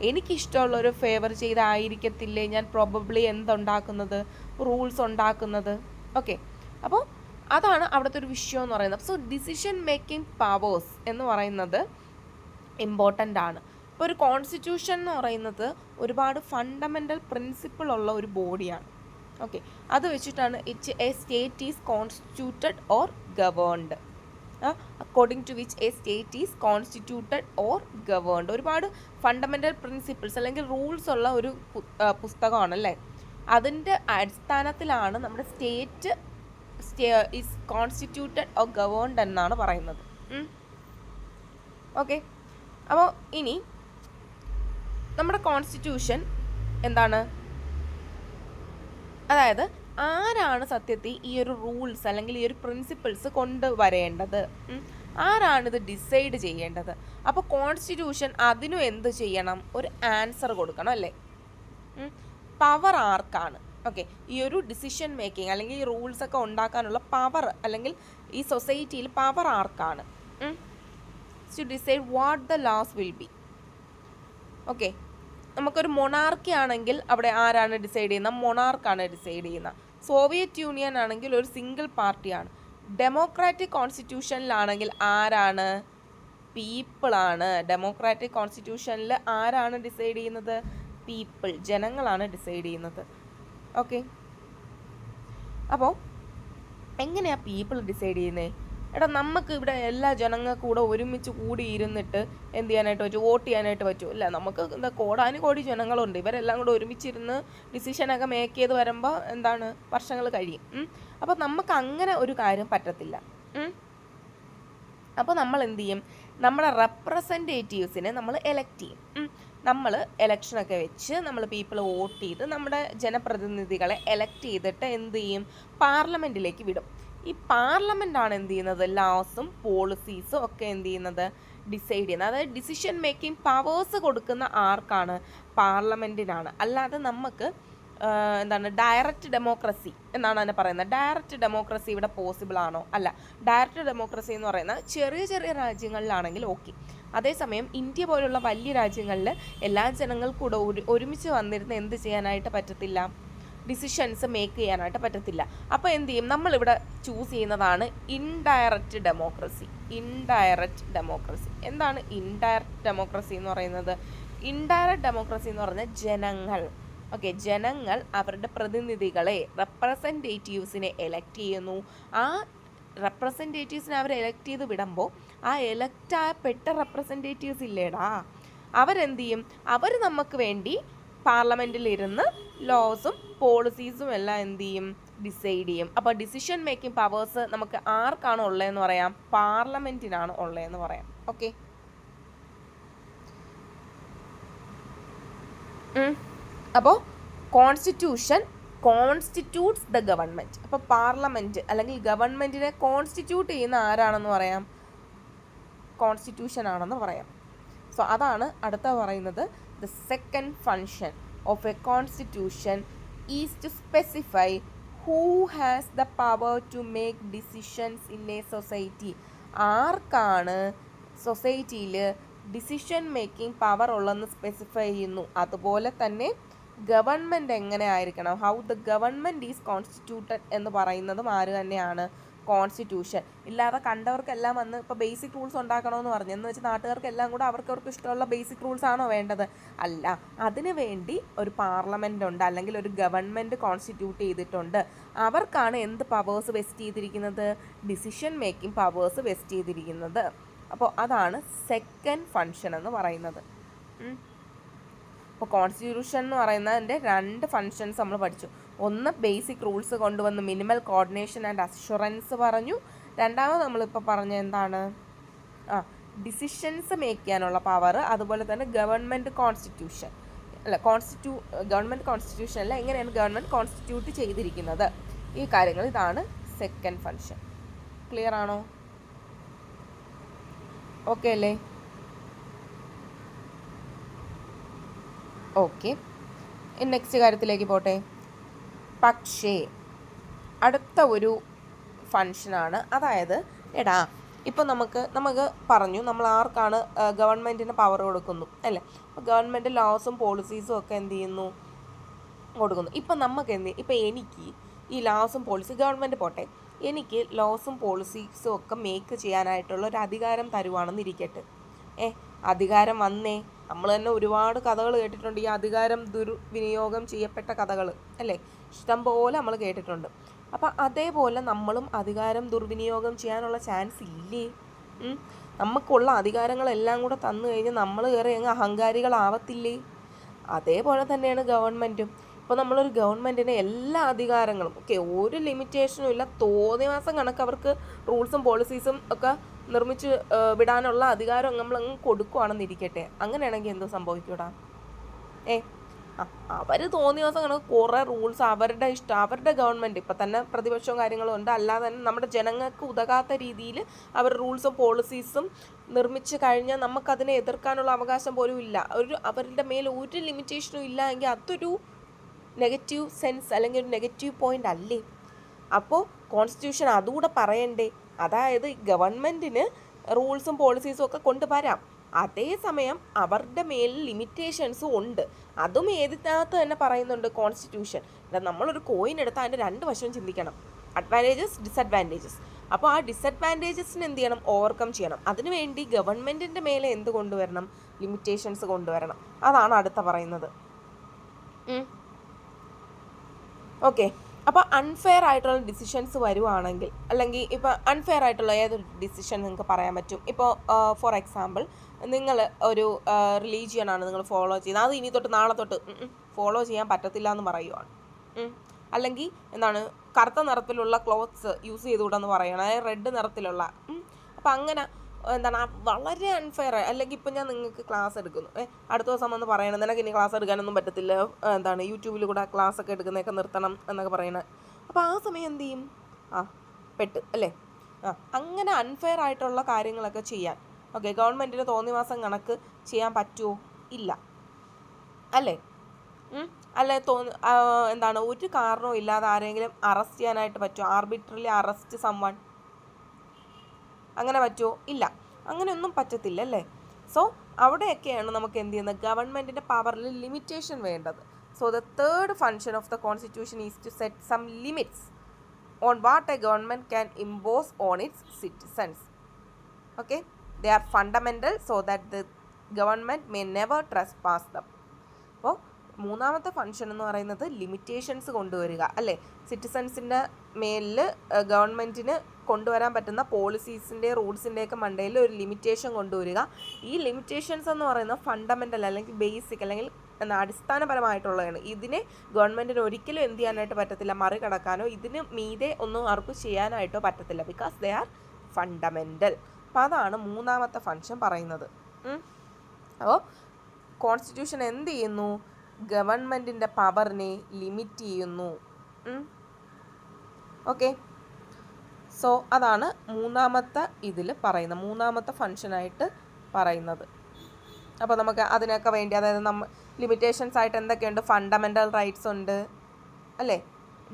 എനിക്കിഷ്ടമുള്ളൊരു ഫേവർ ചെയ്തായിരിക്കത്തില്ലേ ഞാൻ പ്രോബബ്ലി എന്തുണ്ടാക്കുന്നത്, റൂൾസ് ഉണ്ടാക്കുന്നത്. ഓക്കെ, അപ്പോൾ അതാണ് അവിടുത്തെ ഒരു വിഷയം എന്ന് പറയുന്നത്. സോ ഡിസിഷൻ മേക്കിംഗ് പവേഴ്സ് എന്ന് പറയുന്നത് ഇമ്പോർട്ടൻ്റ് ആണ്. ഇപ്പോൾ ഒരു കോൺസ്റ്റിറ്റ്യൂഷൻ എന്ന് പറയുന്നത് ഒരുപാട് ഫണ്ടമെൻ്റൽ പ്രിൻസിപ്പിൾ ഉള്ള ഒരു ബോഡിയാണ്. ഓക്കെ, അത് വെച്ചിട്ടാണ് a state is constituted or governed, according to which a state is constituted or governed. ഒരുപാട് ഫണ്ടമെൻ്റൽ പ്രിൻസിപ്പിൾസ് അല്ലെങ്കിൽ റൂൾസ് ഉള്ള ഒരു പുസ്തകമാണല്ലേ. അതിൻ്റെ അടിസ്ഥാനത്തിലാണ് നമ്മുടെ state is constituted or governed എന്നാണ് പറയുന്നത്. ഓക്കെ, അപ്പോൾ ഇനി നമ്മുടെ കോൺസ്റ്റിറ്റ്യൂഷൻ എന്താണ്, അതായത് ആരാണ് സത്യത്തിൽ ഈ ഒരു റൂൾസ് അല്ലെങ്കിൽ ഈ ഒരു പ്രിൻസിപ്പിൾസ് കൊണ്ടുവരേണ്ടത്, ആരാണിത് ഡിസൈഡ് ചെയ്യേണ്ടത്? അപ്പോൾ കോൺസ്റ്റിറ്റ്യൂഷൻ അതിനും എന്ത് ചെയ്യണം, ഒരു ആൻസർ കൊടുക്കണം അല്ലേ. പവർ ആർക്കാണ്? ഓക്കെ, ഈ ഒരു ഡിസിഷൻ മേക്കിംഗ് അല്ലെങ്കിൽ ഈ റൂൾസൊക്കെ ഉണ്ടാക്കാനുള്ള പവർ അല്ലെങ്കിൽ ഈ സൊസൈറ്റിയിൽ പവർ ആർക്കാണ്? To decide what the laws will be. Okay, നമുക്കൊരു മൊണാർക്കി ആണെങ്കിൽ അവിടെ ആരാണ് ഡിസൈഡ് ചെയ്യുന്നത്? മൊണാർക്കാണ് ഡിസൈഡ് ചെയ്യുന്നത്. സോവിയറ്റ് യൂണിയൻ ആണെങ്കിൽ ഒരു സിംഗിൾ പാർട്ടിയാണ്. ഡെമോക്രാറ്റിക് കോൺസ്റ്റിറ്റ്യൂഷനിലാണെങ്കിൽ ആരാണ്? പീപ്പിളാണ്. ഡെമോക്രാറ്റിക് കോൺസ്റ്റിറ്റ്യൂഷനിൽ ആരാണ് ഡിസൈഡ് ചെയ്യുന്നത്? പീപ്പിൾ, ജനങ്ങളാണ് ഡിസൈഡ് ചെയ്യുന്നത്. ഓക്കെ, അപ്പോൾ എങ്ങനെയാണ് പീപ്പിൾ ഡിസൈഡ് ചെയ്യുന്നത്? നമുക്ക് ഇവിടെ എല്ലാ ജനങ്ങൾക്കും കൂടെ ഒരുമിച്ച് കൂടി ഇരുന്നിട്ട് എന്ത് ചെയ്യാനായിട്ട് പറ്റും? വോട്ട് ചെയ്യാനായിട്ട് പറ്റും? ഇല്ല. നമുക്ക് കോടാനുകോടി ജനങ്ങളുണ്ട്, ഇവരെല്ലാം കൂടെ ഒരുമിച്ചിരുന്ന് ഡിസിഷനൊക്കെ മേക്ക് ചെയ്ത് വരുമ്പോൾ വർഷങ്ങൾ കഴിയും. അപ്പോൾ നമുക്ക് അങ്ങനെ ഒരു കാര്യം പറ്റത്തില്ല. അപ്പോൾ നമ്മൾ എന്ത് ചെയ്യും? നമ്മുടെ റെപ്രസെൻറ്റേറ്റീവ്സിനെ നമ്മൾ എലക്ട് ചെയ്യും. നമ്മൾ എലക്ഷനൊക്കെ വെച്ച് നമ്മൾ പീപ്പിൾ വോട്ട് ചെയ്ത് നമ്മുടെ ജനപ്രതിനിധികളെ എലക്ട് ചെയ്തിട്ട് എന്ത് ചെയ്യും? പാർലമെൻറ്റിലേക്ക് വിടും. ഈ പാർലമെൻറ്റാണ് എന്ത് ചെയ്യുന്നത്? ലോസും പോളിസീസും ഒക്കെ എന്ത് ചെയ്യുന്നത്? ഡിസൈഡ് ചെയ്യുന്നത്. അതായത് ഡിസിഷൻ മേക്കിംഗ് പവേഴ്സ് കൊടുക്കുന്ന ആർക്കാണ്? പാർലമെൻറ്റിനാണ്. അല്ലാതെ നമുക്ക് ഡയറക്റ്റ് ഡെമോക്രസി എന്നാണ് അതിനെ പറയുന്നത്. ഡയറക്റ്റ് ഡെമോക്രസി ഇവിടെ പോസിബിൾ ആണോ? അല്ല. ഡയറക്റ്റ് ഡെമോക്രസി എന്ന് പറയുന്നത് ചെറിയ ചെറിയ രാജ്യങ്ങളിലാണെങ്കിൽ ഓക്കെ. അതേസമയം ഇന്ത്യ പോലുള്ള വലിയ രാജ്യങ്ങളിൽ എല്ലാ ജനങ്ങൾക്കും കൂടെ ഒരുമിച്ച് വന്നിരുന്ന് എന്ത് ചെയ്യാനായിട്ട് പറ്റത്തില്ല? ഡിസിഷൻസ് മേക്ക് ചെയ്യാനായിട്ട് പറ്റത്തില്ല. അപ്പോൾ എന്ത് ചെയ്യും? നമ്മളിവിടെ ചൂസ് ചെയ്യുന്നതാണ് ഇൻഡയറക്റ്റ് ഡെമോക്രസി. ഇൻഡയറക്റ്റ് ഡെമോക്രസി എന്താണ് ഇൻഡയറക്റ്റ് ഡെമോക്രസി എന്ന് പറയുന്നത്? ഇൻഡയറക്റ്റ് ഡെമോക്രസി എന്ന് പറഞ്ഞാൽ ജനങ്ങൾ അവരുടെ പ്രതിനിധികളെ, റെപ്രസെൻറ്റേറ്റീവ്സിനെ എലക്ട് ചെയ്യുന്നു. ആ റെപ്രസെൻറ്റേറ്റീവ്സിനെ അവർ എലക്ട് ചെയ്ത് വിടുമ്പോൾ ആ എലക്റ്റായപ്പെട്ട റെപ്രസെൻറ്റേറ്റീവ്സ് ഇല്ലേടാ, അവരെന്ത് ചെയ്യും? അവർ നമുക്ക് വേണ്ടി പാർലമെൻറ്റിലിരുന്ന് ലോസും പോളിസീസും എല്ലാം എന്ത് ചെയ്യും, ഡിസൈഡ് ചെയ്യും. അപ്പോൾ ഡിസിഷൻ മേക്കിംഗ് പവേഴ്സ് നമുക്ക് ആർക്കാണ് ഉള്ളതെന്ന് പറയാം, പാർലമെൻറ്റിനാണ് ഉള്ളതെന്ന് പറയാം. ഓക്കെ, അപ്പോൾ കോൺസ്റ്റിറ്റ്യൂഷൻ കോൺസ്റ്റിറ്റ്യൂട്ട്സ് ദ ഗവൺമെൻറ്. അപ്പോൾ പാർലമെൻറ്റ് അല്ലെങ്കിൽ ഗവൺമെൻറ്റിനെ കോൺസ്റ്റിറ്റ്യൂട്ട് ചെയ്യുന്ന ആരാണെന്ന് പറയാം, കോൺസ്റ്റിറ്റ്യൂഷൻ ആണെന്ന് പറയാം. സോ അതാണ് അടുത്ത പറയുന്നത്, the second function of a constitution is to specify who has the power to make decisions in a society. ആർക്കാണ് സൊസൈറ്റിയിൽ ഡിസിഷൻ മേക്കിംഗ് പവർ ഉള്ളതെന്ന് സ്പെസിഫൈ ചെയ്യുന്നു. അതുപോലെ തന്നെ ഗവൺമെൻറ് എങ്ങനെ ആയിരിക്കണം, how the government is constituted എന്ന് പറയുന്നതും ആര് തന്നെയാണ്, കോൺസ്റ്റിറ്റ്യൂഷൻ. ഇല്ലാതെ കണ്ടവർക്കെല്ലാം വന്ന് ഇപ്പോൾ ബേസിക് റൂൾസ് ഉണ്ടാക്കണമെന്ന് പറഞ്ഞു എന്ന് വെച്ച് നാട്ടുകാർക്കെല്ലാം കൂടെ അവർക്ക് ഇഷ്ടമുള്ള ബേസിക് റൂൾസ് ആണോ വേണ്ടത്? അല്ല, അതിനു വേണ്ടി ഒരു പാർലമെൻ്റ് ഉണ്ട്, അല്ലെങ്കിൽ ഒരു ഗവൺമെൻറ് കോൺസ്റ്റിറ്റ്യൂട്ട് ചെയ്തിട്ടുണ്ട്. അവർക്കാണ് എന്ത് പവേഴ്സ് വെസ്റ്റ് ചെയ്തിരിക്കുന്നത്, ഡിസിഷൻ മേക്കിംഗ് പവേഴ്സ് വെസ്റ്റ് ചെയ്തിരിക്കുന്നത്. അപ്പോൾ അതാണ് സെക്കൻഡ് ഫങ്ഷൻ എന്ന് പറയുന്നത്. അപ്പോൾ കോൺസ്റ്റിറ്റ്യൂഷൻ എന്ന് പറയുന്നതിൻ്റെ 2 ഫങ്ഷൻസ് നമ്മൾ പഠിച്ചു. ഒന്ന് ബേസിക് റൂൾസ് കൊണ്ടുവന്ന് മിനിമൽ കോർഡിനേഷൻ ആൻഡ് അഷുറൻസ് പറഞ്ഞു. രണ്ടാമത് നമ്മളിപ്പോൾ പറഞ്ഞ എന്താണ്, ഡിസിഷൻസ് മേക്ക് ചെയ്യാനുള്ള പവർ. അതുപോലെ തന്നെ ഗവൺമെൻറ് കോൺസ്റ്റിറ്റ്യൂഷൻ അല്ല ഗവൺമെൻറ് കോൺസ്റ്റിറ്റ്യൂഷൻ അല്ല, എങ്ങനെയാണ് ഗവൺമെൻറ് കോൺസ്റ്റിറ്റ്യൂട്ട് ചെയ്തിരിക്കുന്നത്, ഈ കാര്യങ്ങൾ. ഇതാണ് സെക്കൻഡ് ഫങ്ഷൻ. ക്ലിയർ ആണോ? ഓക്കെ അല്ലേ? ഓക്കെ, നെക്സ്റ്റ് കാര്യത്തിലേക്ക് പോട്ടെ. പക്ഷേ അടുത്ത ഒരു ഫങ്ഷനാണ്, അതായത് ഇപ്പോൾ നമുക്ക് പറഞ്ഞു നമ്മൾ ആർക്കാണ് ഗവൺമെൻറ്റിന് പവർ കൊടുക്കുന്നു അല്ലേ. അപ്പോൾ ഗവൺമെൻറ് ലോസും പോളിസീസും ഒക്കെ എന്ത് ചെയ്യുന്നു, കൊടുക്കുന്നു. ഇപ്പം എനിക്ക് ഈ ലോസും പോളിസി ഗവൺമെൻറ് പോട്ടെ, എനിക്ക് ലോസും പോളിസീസും ഒക്കെ മേക്ക് ചെയ്യാനായിട്ടുള്ള ഒരു അധികാരം തരുവാണെന്ന് ഇരിക്കട്ടെ. അധികാരം വന്നേ, നമ്മൾ തന്നെ ഒരുപാട് കഥകൾ കേട്ടിട്ടുണ്ട്, ഈ അധികാരം ദുർവിനിയോഗം ചെയ്യപ്പെട്ട കഥകൾ അല്ലേ, ഇഷ്ടംപോലെ നമ്മൾ കേട്ടിട്ടുണ്ട്. അപ്പം അതേപോലെ നമ്മളും അധികാരം ദുർവിനിയോഗം ചെയ്യാനുള്ള ചാൻസ് ഇല്ലേ? നമുക്കുള്ള അധികാരങ്ങളെല്ലാം കൂടെ തന്നു കഴിഞ്ഞാൽ നമ്മൾ കയറി അങ്ങ് അഹങ്കാരികളാവത്തില്ലേ? അതേപോലെ തന്നെയാണ് ഗവൺമെൻറ്റും. ഇപ്പോൾ നമ്മളൊരു ഗവൺമെൻറ്റിന് എല്ലാ അധികാരങ്ങളും ഒരു ലിമിറ്റേഷനും ഇല്ല, തോന്നിവാസം കണക്ക് അവർക്ക് റൂൾസും പോളിസീസും ഒക്കെ നിർമ്മിച്ച് വിടാനുള്ള അധികാരം നമ്മളങ്ങ് കൊടുക്കുവാണെന്നിരിക്കട്ടെ. അങ്ങനെയാണെങ്കിൽ എന്തോ സംഭവിക്കൂടാ? അവർ തോന്നിയ ദിവസം കണക്ക് കുറേ റൂൾസ് അവരുടെ ഇഷ്ടം, അവരുടെ ഗവൺമെൻറ് ഇപ്പം തന്നെ പ്രതിപക്ഷവും കാര്യങ്ങളും ഉണ്ട്, അല്ലാതെ തന്നെ നമ്മുടെ ജനങ്ങൾക്ക് ഉതകാത്ത രീതിയിൽ അവർ റൂൾസും പോളിസീസും നിർമ്മിച്ച് കഴിഞ്ഞാൽ നമുക്കതിനെ എതിർക്കാനുള്ള അവകാശം പോലും ഇല്ല. അവരുടെ മേൽ ഒരു ലിമിറ്റേഷനും ഇല്ല എങ്കിൽ അതൊരു നെഗറ്റീവ് സെൻസ് അല്ലെങ്കിൽ ഒരു നെഗറ്റീവ് പോയിൻ്റ് അല്ലേ? അപ്പോൾ കോൺസ്റ്റിറ്റ്യൂഷൻ അതുകൂടെ പറയണ്ടേ? അതായത് ഗവൺമെൻറ്റിന് റൂൾസും പോളിസീസും ഒക്കെ കൊണ്ടുവരാം, അതേസമയം അവരുടെ മേൽ ലിമിറ്റേഷൻസും ഉണ്ട്. അതും ഏതിനകത്ത് തന്നെ പറയുന്നുണ്ട് കോൺസ്റ്റിറ്റ്യൂഷൻ. നമ്മളൊരു കോയിൻ എടുത്താൽ അതിൻ്റെ 2 വശവും ചിന്തിക്കണം, അഡ്വാൻറ്റേജസ് ഡിസഡ്വാൻറ്റേജസ്. അപ്പോൾ ആ ഡിസഡ്വാൻറ്റേജസിന് എന്ത് ചെയ്യണം, ഓവർകം ചെയ്യണം. അതിനുവേണ്ടി ഗവൺമെൻറ്റിൻ്റെ മേലെ എന്ത് കൊണ്ടുവരണം, ലിമിറ്റേഷൻസ് കൊണ്ടുവരണം. അതാണ് അടുത്ത പറയുന്നത്. ഓക്കെ, അപ്പോൾ അൺഫെയർ ആയിട്ടുള്ള ഡിസിഷൻസ് വരുവാണെങ്കിൽ, അല്ലെങ്കിൽ ഇപ്പോൾ അൺഫെയർ ആയിട്ടുള്ള ഏതൊരു ഡിസിഷൻ നിങ്ങൾക്ക് പറയാൻ പറ്റും. ഇപ്പോൾ ഫോർ എക്സാമ്പിൾ, നിങ്ങൾ ഒരു റിലീജിയനാണ് നിങ്ങൾ ഫോളോ ചെയ്യുന്നത്, അത് ഇനി തൊട്ട് നാളെ തൊട്ട് ഫോളോ ചെയ്യാൻ പറ്റത്തില്ല എന്ന് പറയുവാണ്. അല്ലെങ്കിൽ എന്താണ്, കറുത്ത നിറത്തിലുള്ള ക്ലോത്ത്സ് യൂസ് ചെയ്തുകൂടെന്ന് പറയണം, അതായത് റെഡ് നിറത്തിലുള്ള. അപ്പം അങ്ങനെ എന്താണ് വളരെ അൺഫെയർ. അല്ലെങ്കിൽ ഇപ്പം ഞാൻ നിങ്ങൾക്ക് ക്ലാസ് എടുക്കുന്നു, അടുത്ത ദിവസം വന്ന് പറയണം നിനക്ക് ഇനി ക്ലാസ് എടുക്കാനൊന്നും പറ്റത്തില്ല, എന്താണ് യൂട്യൂബിൽ കൂടെ ക്ലാസ് ഒക്കെ എടുക്കുന്നതൊക്കെ നിർത്തണം എന്നൊക്കെ പറയണത്. അപ്പോൾ ആ സമയം എന്ത് ചെയ്യും, പെട്ട് അല്ലേ. അങ്ങനെ അൺഫെയർ ആയിട്ടുള്ള കാര്യങ്ങളൊക്കെ ചെയ്യാൻ ഗവൺമെൻറ്റിന് തോന്നിവാസം കണക്ക് ചെയ്യാൻ പറ്റുമോ? ഇല്ല അല്ലേ. അല്ലെ എന്താണ് ഒരു കാരണവും ഇല്ലാതെ ആരെങ്കിലും അറസ്റ്റ് ചെയ്യാനായിട്ട് പറ്റുമോ? ആർബിട്രറിലി അറസ്റ്റ് സംവൺ, അങ്ങനെ പറ്റുമോ? ഇല്ല, അങ്ങനെയൊന്നും പറ്റത്തില്ല അല്ലേ. സോ അവിടെയൊക്കെയാണ് നമുക്ക് എന്ത് ചെയ്യുന്നത്, ഗവൺമെൻറ്റിൻ്റെ പവറിൽ ലിമിറ്റേഷൻ വേണ്ടത്. So the third function of the constitution is to set some limits on what a government can impose on its citizens. Okay, they are fundamental so that the government may never trespass them. അപ്പോൾ മൂന്നാമത്തെ function എന്ന് പറയുന്നത് limitations കൊണ്ടുവരിക അല്ലേ. സിറ്റിസൺസിൻ്റെ മേലിൽ ഗവൺമെൻറ്റിന് കൊണ്ടുവരാൻ പറ്റുന്ന പോളിസീസിൻ്റെ റൂൾസിൻ്റെയൊക്കെ മണ്ടയിൽ ഒരു ലിമിറ്റേഷൻ കൊണ്ടുവരിക. ഈ ലിമിറ്റേഷൻസ് എന്ന് പറയുന്നത് ഫണ്ടമെൻ്റൽ അല്ലെങ്കിൽ ബേസിക് അല്ലെങ്കിൽ എന്ന അടിസ്ഥാനപരമായിട്ടുള്ളതാണ്. ഇതിനെ ഗവൺമെൻറ്റിന് ഒരിക്കലും എന്ത് ചെയ്യാനായിട്ട് പറ്റത്തില്ല, മറികടക്കാനോ ഇതിന് മീതെ ഒന്നും ആർക്കും ചെയ്യാനായിട്ടോ പറ്റത്തില്ല. Because they are fundamental. അപ്പോൾ അതാണ് മൂന്നാമത്തെ ഫങ്ഷൻ പറയുന്നത്. അപ്പോൾ കോൺസ്റ്റിറ്റ്യൂഷൻ എന്ത് ചെയ്യുന്നു, ഗവൺമെൻറ്റിൻ്റെ പവറിനെ ലിമിറ്റ് ചെയ്യുന്നു. ഓക്കെ, സോ അതാണ് മൂന്നാമത്തെ ഇതിൽ പറയുന്നത്, മൂന്നാമത്തെ ഫങ്ഷനായിട്ട് പറയുന്നത്. അപ്പോൾ നമുക്ക് അതിനൊക്കെ വേണ്ടി, അതായത് ലിമിറ്റേഷൻസ് ആയിട്ട് എന്തൊക്കെയുണ്ട്, ഫണ്ടമെൻ്റൽ റൈറ്റ്സ് ഉണ്ട് അല്ലേ,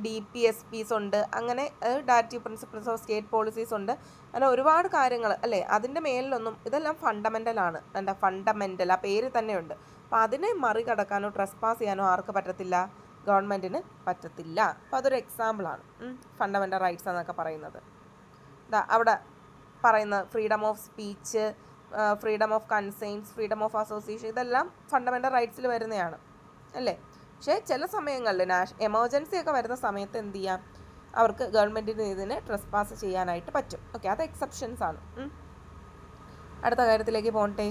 DPSPs ഉണ്ട്, അങ്ങനെ directive principles of state policies ഉണ്ട്, അങ്ങനെ ഒരുപാട് കാര്യങ്ങൾ അല്ലേ. അതിൻ്റെ മേലിലൊന്നും, ഇതെല്ലാം ഫണ്ടമെൻ്റലാണ്, എന്താ ഫണ്ടമെൻ്റൽ, ആ പേര് തന്നെയുണ്ട്. അപ്പോൾ അതിനെ മറികടക്കാനോ ട്രസ്പാസ് ചെയ്യാനോ ആർക്ക് പറ്റത്തില്ല, ഗവൺമെൻറ്റിന് പറ്റത്തില്ല. അപ്പോൾ അതൊരു എക്സാമ്പിളാണ് ഫണ്ടമെൻ്റൽ റൈറ്റ്സ് എന്നൊക്കെ പറയുന്നത്. അവിടെ പറയുന്ന freedom of speech, freedom of conscience, freedom of association, ഇതെല്ലാം ഫണ്ടമെൻ്റൽ റൈറ്റ്സിൽ വരുന്നതാണ് അല്ലേ. പക്ഷേ ചില സമയങ്ങളിൽ എമർജൻസി ഒക്കെ വരുന്ന സമയത്ത് എന്ത് ചെയ്യാം, അവർക്ക് ഗവൺമെൻറ്റിന് ഇതിനെ ട്രസ്പാസ് ചെയ്യാനായിട്ട് പറ്റും. ഓക്കെ, അത് എക്സെപ്ഷൻസ് ആണ്. അടുത്ത കാര്യത്തിലേക്ക് പോകട്ടെ.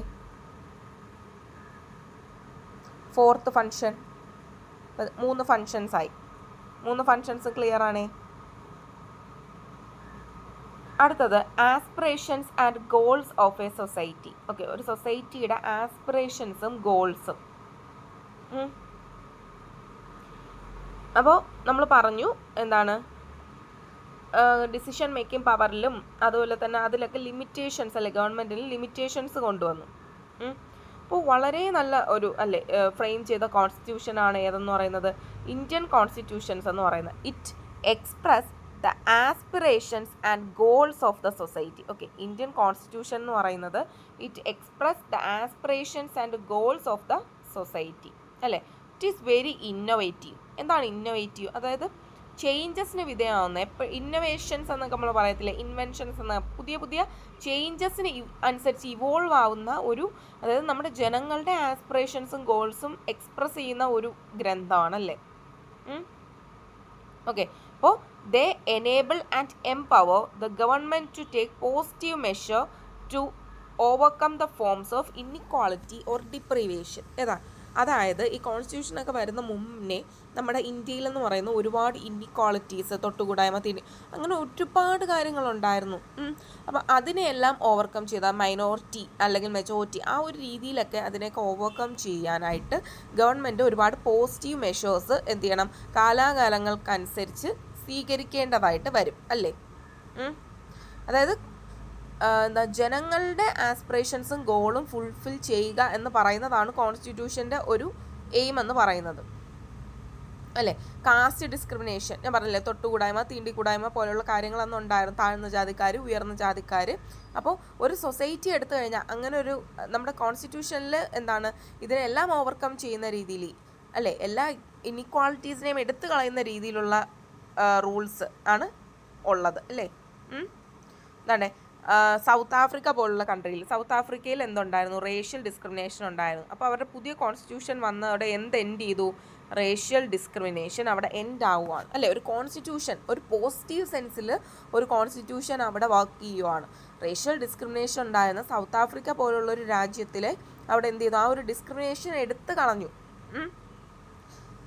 ഫോർത്ത് ഫങ്ഷൻ, 3 ഫങ്ഷൻസായി, 3 ഫങ്ഷൻസ് ക്ലിയർ ആണേ. അടുത്തത് aspirations and goals of a society. Okay, ഒരു സൊസൈറ്റിയുടെ ആസ്പിറേഷൻസും ഗോൾസും. അപ്പോൾ നമ്മൾ പറഞ്ഞു എന്താണ്, ഡിസിഷൻ മേക്കിംഗ് പവറിലും അതുപോലെ തന്നെ അതിലൊക്കെ ലിമിറ്റേഷൻസ് അല്ലേ, ഗവൺമെൻറ്റിന് ലിമിറ്റേഷൻസ് കൊണ്ടുവന്നു. അപ്പോൾ വളരെ നല്ല ഒരു അല്ലേ ഫ്രെയിം ചെയ്ത കോൺസ്റ്റിറ്റ്യൂഷനാണ് ഏതെന്ന് പറയുന്നത്, ഇന്ത്യൻ കോൺസ്റ്റിറ്റ്യൂഷൻസ് എന്ന് പറയുന്നത്. It express the aspirations and goals of the society. Okay, Indian constitution എന്ന് പറയുന്നത് it express the aspirations and goals of the society അല്ലേ. It is very innovative. എന്താണ് ഇന്നോവേറ്റീവ്? അതായത് ചേഞ്ചസിന് വിധേയമാവുന്ന, ഇന്നോവേഷൻസ് എന്നൊക്കെ നമ്മൾ പറയത്തില്ലേ, ഇൻവെൻഷൻസ് എന്ന പുതിയ പുതിയ ചേഞ്ചസിന് അനുസരിച്ച് ഇവോൾവ് ആവുന്ന ഒരു, അതായത് നമ്മുടെ ജനങ്ങളുടെ ആസ്പിറേഷൻസും ഗോൾസും എക്സ്പ്രസ് ചെയ്യുന്ന ഒരു ഗ്രന്ഥമാണല്ലേ. ഓക്കെ, അപ്പോൾ they enable and empower the government to take positive measure to overcome the forms of inequality or deprivation. അതായത് ഈ കോൺസ്റ്റിറ്റ്യൂഷനൊക്കെ വരുന്ന മുന്നേ നമ്മുടെ ഇന്ത്യയിലെന്ന് പറയുന്ന ഒരുപാട് ഇന്നിക്വാളിറ്റീസ്, തൊട്ടുകൂടായ്മ, അങ്ങനെ ഒരുപാട് കാര്യങ്ങളുണ്ടായിരുന്നു. അപ്പോൾ അതിനെയെല്ലാം ഓവർകം ചെയ്ത മൈനോറിറ്റി അല്ലെങ്കിൽ മെജോറിറ്റി ആ ഒരു രീതിയിലൊക്കെ അതിനെയൊക്കെ ഓവർകം ചെയ്യാനായിട്ട് ഗവൺമെൻറ് ഒരുപാട് പോസിറ്റീവ് മെഷേഴ്സ് എന്ത് ചെയ്യണം, കാലാകാലങ്ങൾക്കനുസരിച്ച് സ്വീകരിക്കേണ്ടതായിട്ട് വരും അല്ലേ. അതായത് ജനങ്ങളുടെ ആസ്പിറേഷൻസും ഗോളും ഫുൾഫിൽ ചെയ്യുക എന്ന് പറയുന്നതാണ് കോൺസ്റ്റിറ്റ്യൂഷൻ്റെ ഒരു എയിം എന്ന് പറയുന്നത് അല്ലേ. കാസ്റ്റ് ഡിസ്ക്രിമിനേഷൻ ഞാൻ പറഞ്ഞില്ലേ, തൊട്ടുകൂടായ്മ, തീണ്ടിക്കൂടായ്മ പോലുള്ള കാര്യങ്ങളൊന്നും ഉണ്ടായിരുന്നു, താഴ്ന്ന ജാതിക്കാർ, ഉയർന്ന ജാതിക്കാർ. അപ്പോൾ ഒരു സൊസൈറ്റി എടുത്തു കഴിഞ്ഞാൽ അങ്ങനെ ഒരു നമ്മുടെ കോൺസ്റ്റിറ്റ്യൂഷനിൽ എന്താണ്, ഇതിനെല്ലാം ഓവർകം ചെയ്യുന്ന രീതിയിൽ അല്ലേ, എല്ലാ ഇനിക്വാളിറ്റീസിനെയും എടുത്തു കളയുന്ന രീതിയിലുള്ള റൂൾസ് ആണ് ഉള്ളത് അല്ലേ. എന്താണ് സൗത്ത് ആഫ്രിക്ക പോലുള്ള കൺട്രിയിൽ, സൗത്ത് ആഫ്രിക്കയിൽ എന്തുണ്ടായിരുന്നു, റേഷ്യൽ ഡിസ്ക്രിമിനേഷൻ ഉണ്ടായിരുന്നു. അപ്പോൾ അവരുടെ പുതിയ കോൺസ്റ്റിറ്റ്യൂഷൻ വന്ന് അവിടെ എൻഡ് ചെയ്തു, റേഷ്യൽ ഡിസ്ക്രിമിനേഷൻ അവിടെ എൻഡ് ആവുകയാണ് അല്ലേ. ഒരു കോൺസ്റ്റിറ്റ്യൂഷൻ ഒരു പോസിറ്റീവ് സെൻസിൽ ഒരു കോൺസ്റ്റിറ്റ്യൂഷൻ അവിടെ വർക്ക് ചെയ്യുവാണ്. റേഷ്യൽ ഡിസ്ക്രിമിനേഷൻ ഉണ്ടായിരുന്ന സൗത്ത് ആഫ്രിക്ക പോലുള്ളൊരു രാജ്യത്തിൽ അവിടെ എന്ത് ചെയ്തു, ആ ഒരു ഡിസ്ക്രിമിനേഷൻ എടുത്തു കളഞ്ഞു.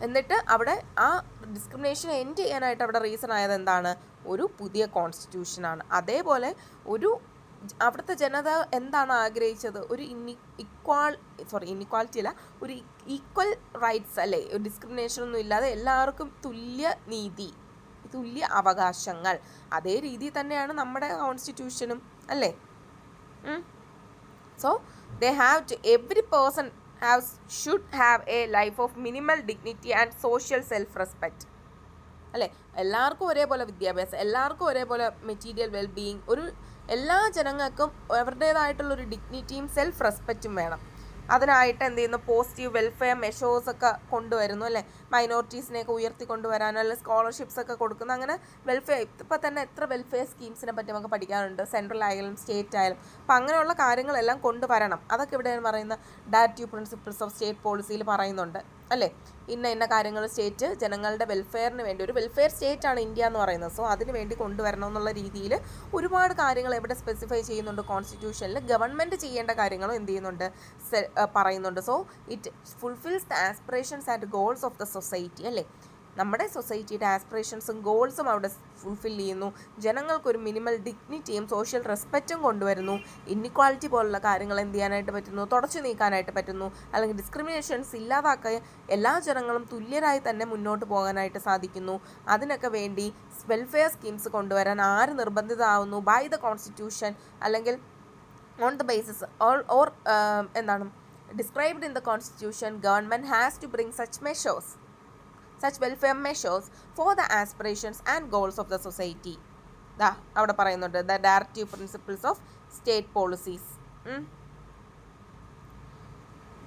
എന്നിട്ട് അവിടെ ആ ഡിസ്ക്രിമിനേഷൻ എൻഡ് ചെയ്യാനായിട്ട് അവിടെ റീസൺ ആയത് എന്താണ്, ഒരു പുതിയ കോൺസ്റ്റിറ്റ്യൂഷനാണ്. അതേപോലെ അവിടുത്തെ ജനത എന്താണ് ആഗ്രഹിച്ചത്, ഒരു ഇന്നിക്വാളിറ്റി അല്ല, ഒരു ഈക്വൽ റൈറ്റ്സ് അല്ലേ, ഒരു ഡിസ്ക്രിമിനേഷൻ ഒന്നും ഇല്ലാതെ എല്ലാവർക്കും തുല്യ നീതി, തുല്യ അവകാശങ്ങൾ. അതേ രീതി തന്നെയാണ് നമ്മുടെ കോൺസ്റ്റിറ്റ്യൂഷനും അല്ലേ. So they have to every person should have a life of minimal dignity and social self-respect അല്ലേ. എല്ലാവർക്കും ഒരേപോലെ വിദ്യാഭ്യാസം, എല്ലാവർക്കും ഒരേപോലെ മെറ്റീരിയൽ വെൽബീയിങ്, ഒരു എല്ലാ ജനങ്ങൾക്കും അവരുടേതായിട്ടുള്ളൊരു ഡിഗ്നിറ്റിയും സെൽഫ് റെസ്പെക്റ്റും വേണം. അതിനായിട്ട് എന്ത് ചെയ്യുന്നു, പോസിറ്റീവ് വെൽഫെയർ മെഷേഴ്സൊക്കെ കൊണ്ടുവരുന്നു അല്ലേ. മൈനോറിറ്റീസിനെയൊക്കെ ഉയർത്തിക്കൊണ്ടുവരാനോ അല്ലെങ്കിൽ സ്കോളർഷിപ്സ് ഒക്കെ കൊടുക്കുന്നു. അങ്ങനെ വെൽഫെയർ, ഇപ്പോൾ തന്നെ എത്ര വെൽഫെയർ സ്കീംസിനെ പറ്റി നമുക്ക് പഠിക്കാനുണ്ട്, സെൻട്രൽ ആയാലും സ്റ്റേറ്റ് ആയാലും. അപ്പോൾ അങ്ങനെയുള്ള കാര്യങ്ങളെല്ലാം കൊണ്ടുവരണം. അതൊക്കെ ഇവിടെയാണ് പറയുന്ന ഡയറക്റ്റീവ് പ്രിൻസിപ്പിൾസ് ഓഫ് സ്റ്റേറ്റ് പോളിസിയിൽ പറയുന്നുണ്ട്. അല്ലേ? ഇന്ന കാര്യങ്ങൾ സ്റ്റേറ്റ് ജനങ്ങളുടെ വെൽഫെയറിന് വേണ്ടി ഒരു വെൽഫെയർ സ്റ്റേറ്റാണ് ഇന്ത്യ എന്ന് പറയുന്നത്. സോ അതിന് വേണ്ടി കൊണ്ടുവരണം എന്നുള്ള രീതിയിൽ ഒരുപാട് കാര്യങ്ങൾ എവിടെ സ്പെസിഫൈ ചെയ്യുന്നുണ്ട് കോൺസ്റ്റിറ്റ്യൂഷനിൽ. ഗവൺമെൻറ് ചെയ്യേണ്ട കാര്യങ്ങളും എന്ത് ചെയ്യുന്നുണ്ട്, പറയുന്നുണ്ട്. So it fulfils the aspirations and goals of the society, അല്ലേ? നമ്മുടെ സൊസൈറ്റിയുടെ ആസ്പിറേഷൻസും ഗോൾസും അവിടെ ഫുൾഫിൽ ചെയ്യുന്നു. ജനങ്ങൾക്കൊരു മിനിമൽ ഡിഗ്നിറ്റിയും സോഷ്യൽ റെസ്പെക്റ്റും കൊണ്ടുവരുന്നു. ഇന്നിക്വാളിറ്റി പോലുള്ള കാര്യങ്ങൾ എന്ത് ചെയ്യാനായിട്ട് പറ്റുന്നു, തുടച്ചു നീക്കാനായിട്ട് പറ്റുന്നു. അല്ലെങ്കിൽ ഡിസ്ക്രിമിനേഷൻസ് ഇല്ലാതാക്കാൻ എല്ലാ ജനങ്ങളും തുല്യരായി തന്നെ മുന്നോട്ട് പോകാനായിട്ട് സാധിക്കുന്നു. അതിനൊക്കെ വേണ്ടി വെൽഫെയർ സ്കീംസ് കൊണ്ടുവരാൻ ആര് നിർബന്ധിതമാവുന്നു? ബൈ ദ കോൺസ്റ്റിറ്റ്യൂഷൻ, അല്ലെങ്കിൽ ഓൺ ദ ബേസിസ് ഓർ എന്താണ് described in the constitution, government has to bring such welfare measures for the aspirations and goals of the society. അവിടെ പറയുന്നുണ്ട് the directive principles of state policies,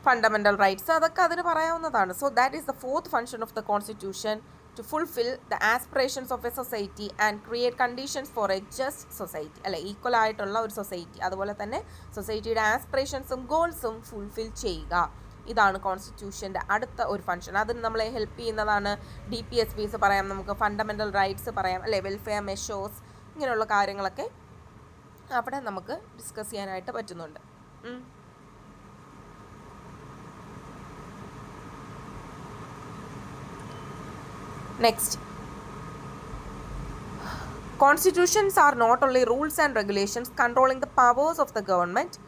fundamental rights, അതൊക്കെ അതിന് പറയാവുന്നതാണ്. So that is the fourth function of the constitution, to fulfil the aspirations of a society and create conditions for a just society, അല്ലെ? Equal ആയിട്ടുള്ള ഒരു society, അതുപോലെ തന്നെ സൊസൈറ്റിയുടെ ആസ്പിറേഷൻസും ഗോൾസും fulfil ചെയ്യുക. ഇതാണ് കോൺസ്റ്റിറ്റ്യൂഷൻ്റെ അടുത്ത ഒരു ഫങ്ഷൻ. അതിന് നമ്മളെ ഹെൽപ്പ് ചെയ്യുന്നതാണ് DPSPs പറയാം, നമുക്ക് ഫണ്ടമെൻ്റൽ റൈറ്റ്സ് പറയാം, അല്ലെ? വെൽഫെയർ മെഷേഴ്സ്, ഇങ്ങനെയുള്ള കാര്യങ്ങളൊക്കെ അവിടെ നമുക്ക് ഡിസ്കസ് ചെയ്യാനായിട്ട് പറ്റുന്നുണ്ട്. Next, constitutions are not only rules and regulations controlling the powers of the government,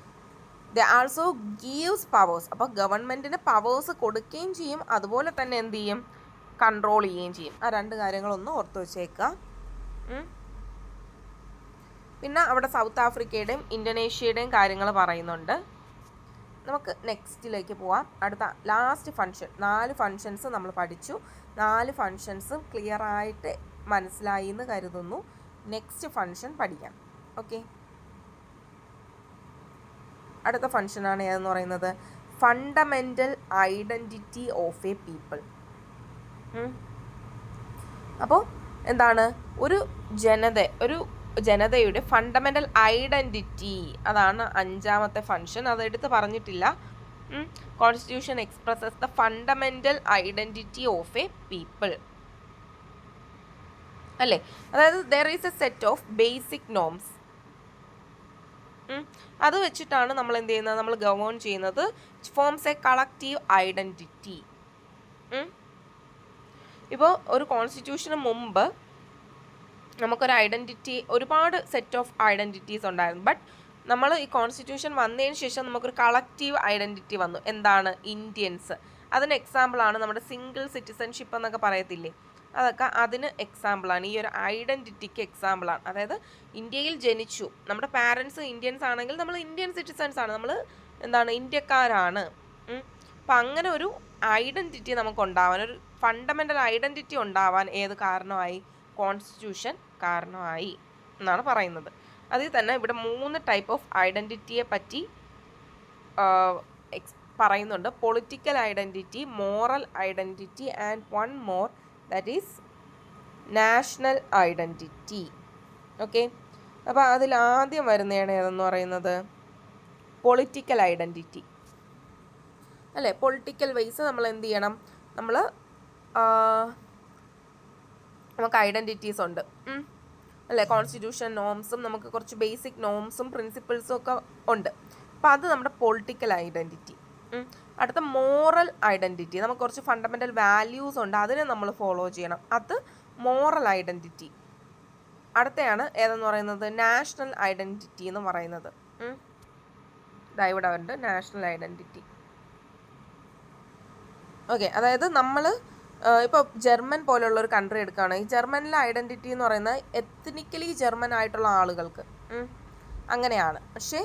the also gives powers. അപ്പോൾ ഗവൺമെൻറ്റിന് പവേഴ്സ് കൊടുക്കുകയും ചെയ്യും, അതുപോലെ തന്നെ എന്ത് ചെയ്യും, കൺട്രോൾ ചെയ്യുകയും ചെയ്യും. ആ രണ്ട് കാര്യങ്ങളൊന്ന് ഓർത്ത് വെച്ചേക്കുക. പിന്നെ അവിടെ സൗത്ത് ആഫ്രിക്കയുടെയും ഇന്തോനേഷ്യയുടെയും കാര്യങ്ങൾ പറയുന്നുണ്ട്. നമുക്ക് നെക്സ്റ്റിലേക്ക് പോവാം. അടുത്ത ലാസ്റ്റ് ഫങ്ഷൻ, 4 ഫങ്ഷൻസ് നമ്മൾ പഠിച്ചു. 4 ഫങ്ഷൻസും ക്ലിയർ ആയിട്ട് മനസ്സിലായി എന്ന് കരുതുന്നു. നെക്സ്റ്റ് ഫങ്ഷൻ പഠിക്കാം. ഓക്കെ, അടുത്ത ഫങ്ഷനാണ് ഏതെന്ന് പറയുന്നത് fundamental identity of A people. അപ്പോൾ എന്താണ്, ഒരു ജനതയുടെ ഫണ്ടമെൻ്റൽ ഐഡൻറ്റിറ്റി, അതാണ് 5ാമത്തെ ഫങ്ഷൻ. അതെടുത്ത് പറഞ്ഞിട്ടില്ല. Constitution expresses the fundamental identity of A people, അല്ലേ? അതായത് there is A set of basic norms. അത് വെച്ചിട്ടാണ് നമ്മൾ എന്ത് ചെയ്യുന്നത്, നമ്മൾ ഗവേൺ ചെയ്യുന്നത്. Forms A collective identity. ഇപ്പോൾ ഒരു കോൺസ്റ്റിറ്റ്യൂഷന് മുമ്പ് നമുക്കൊരു ഐഡൻറ്റിറ്റി, ഒരുപാട് സെറ്റ് ഓഫ് ഐഡൻറ്റിറ്റീസ് ഉണ്ടായിരുന്നു. ബട്ട് നമ്മൾ ഈ കോൺസ്റ്റിറ്റ്യൂഷൻ വന്നതിന് ശേഷം നമുക്കൊരു കളക്റ്റീവ് ഐഡൻറ്റിറ്റി വന്നു. എന്താണ്? ഇന്ത്യൻസ്. അതിന് എക്സാമ്പിളാണ് നമ്മുടെ സിംഗിൾ സിറ്റിസൺഷിപ്പ് എന്നൊക്കെ പറയത്തില്ലേ, അതൊക്കെ അതിന് എക്സാമ്പിളാണ്, ഈ ഒരു ഐഡൻറ്റിറ്റിക്ക് എക്സാമ്പിളാണ്. അതായത് ഇന്ത്യയിൽ ജനിച്ചു, നമ്മുടെ പാരൻസ് ഇന്ത്യൻസ് ആണെങ്കിൽ നമ്മൾ ഇന്ത്യൻ സിറ്റിസൺസ് ആണ്, നമ്മൾ എന്താണ്, ഇന്ത്യക്കാരാണ്. അപ്പം അങ്ങനെ ഒരു ഐഡൻറ്റിറ്റി നമുക്ക് ഉണ്ടാവാൻ, ഒരു ഫണ്ടമെൻ്റൽ ഐഡൻറ്റിറ്റി ഉണ്ടാവാൻ ഏത് കാരണമായി? കോൺസ്റ്റിറ്റ്യൂഷൻ കാരണമായി എന്നാണ് പറയുന്നത്. അതിൽ തന്നെ ഇവിടെ 3 ടൈപ്പ് ഓഫ് ഐഡൻറ്റിറ്റിയെ പറ്റി പറയുന്നുണ്ട്. Political identity, moral identity and one more, that is national identity. Okay, അപ്പോൾ അതിൽ ആദ്യം വരുന്നതാണ് ഏതെന്ന് പറയുന്നത് പൊളിറ്റിക്കൽ ഐഡൻറ്റിറ്റി, അല്ലേ? പൊളിറ്റിക്കൽ വൈസ് നമ്മൾ എന്ത് ചെയ്യണം, നമുക്ക് ഐഡൻറ്റിറ്റീസ് ഉണ്ട്, അല്ലേ? കോൺസ്റ്റിറ്റ്യൂഷൻ നോംസും നമുക്ക് കുറച്ച് ബേസിക് നോംസും പ്രിൻസിപ്പിൾസും ഒക്കെ ഉണ്ട്. അപ്പോൾ അത് നമ്മുടെ പൊളിറ്റിക്കൽ ഐഡൻറ്റിറ്റി. അടുത്ത മോറൽ ഐഡൻറ്റിറ്റി, നമുക്ക് കുറച്ച് ഫണ്ടമെൻ്റൽ വാല്യൂസ് ഉണ്ട്, അതിനെ നമ്മൾ ഫോളോ ചെയ്യണം, അത് മോറൽ ഐഡൻറ്റിറ്റി. അടുത്തയാണ് ഏതെന്ന് പറയുന്നത് നാഷണൽ ഐഡൻറ്റിറ്റി എന്ന് പറയുന്നത്. ഇതാ ഇവിടെ ഉണ്ട് നാഷണൽ ഐഡൻറ്റിറ്റി. ഓക്കെ, അതായത് നമ്മൾ ഇപ്പോൾ ജർമ്മൻ പോലുള്ള ഒരു കൺട്രി എടുക്കുകയാണ്. ഈ ജർമ്മനിലെ ഐഡൻറ്റിറ്റി എന്ന് പറയുന്നത് എത്നിക്കലി ജർമ്മൻ ആയിട്ടുള്ള ആളുകൾക്ക് അങ്ങനെയാണ്. പക്ഷേ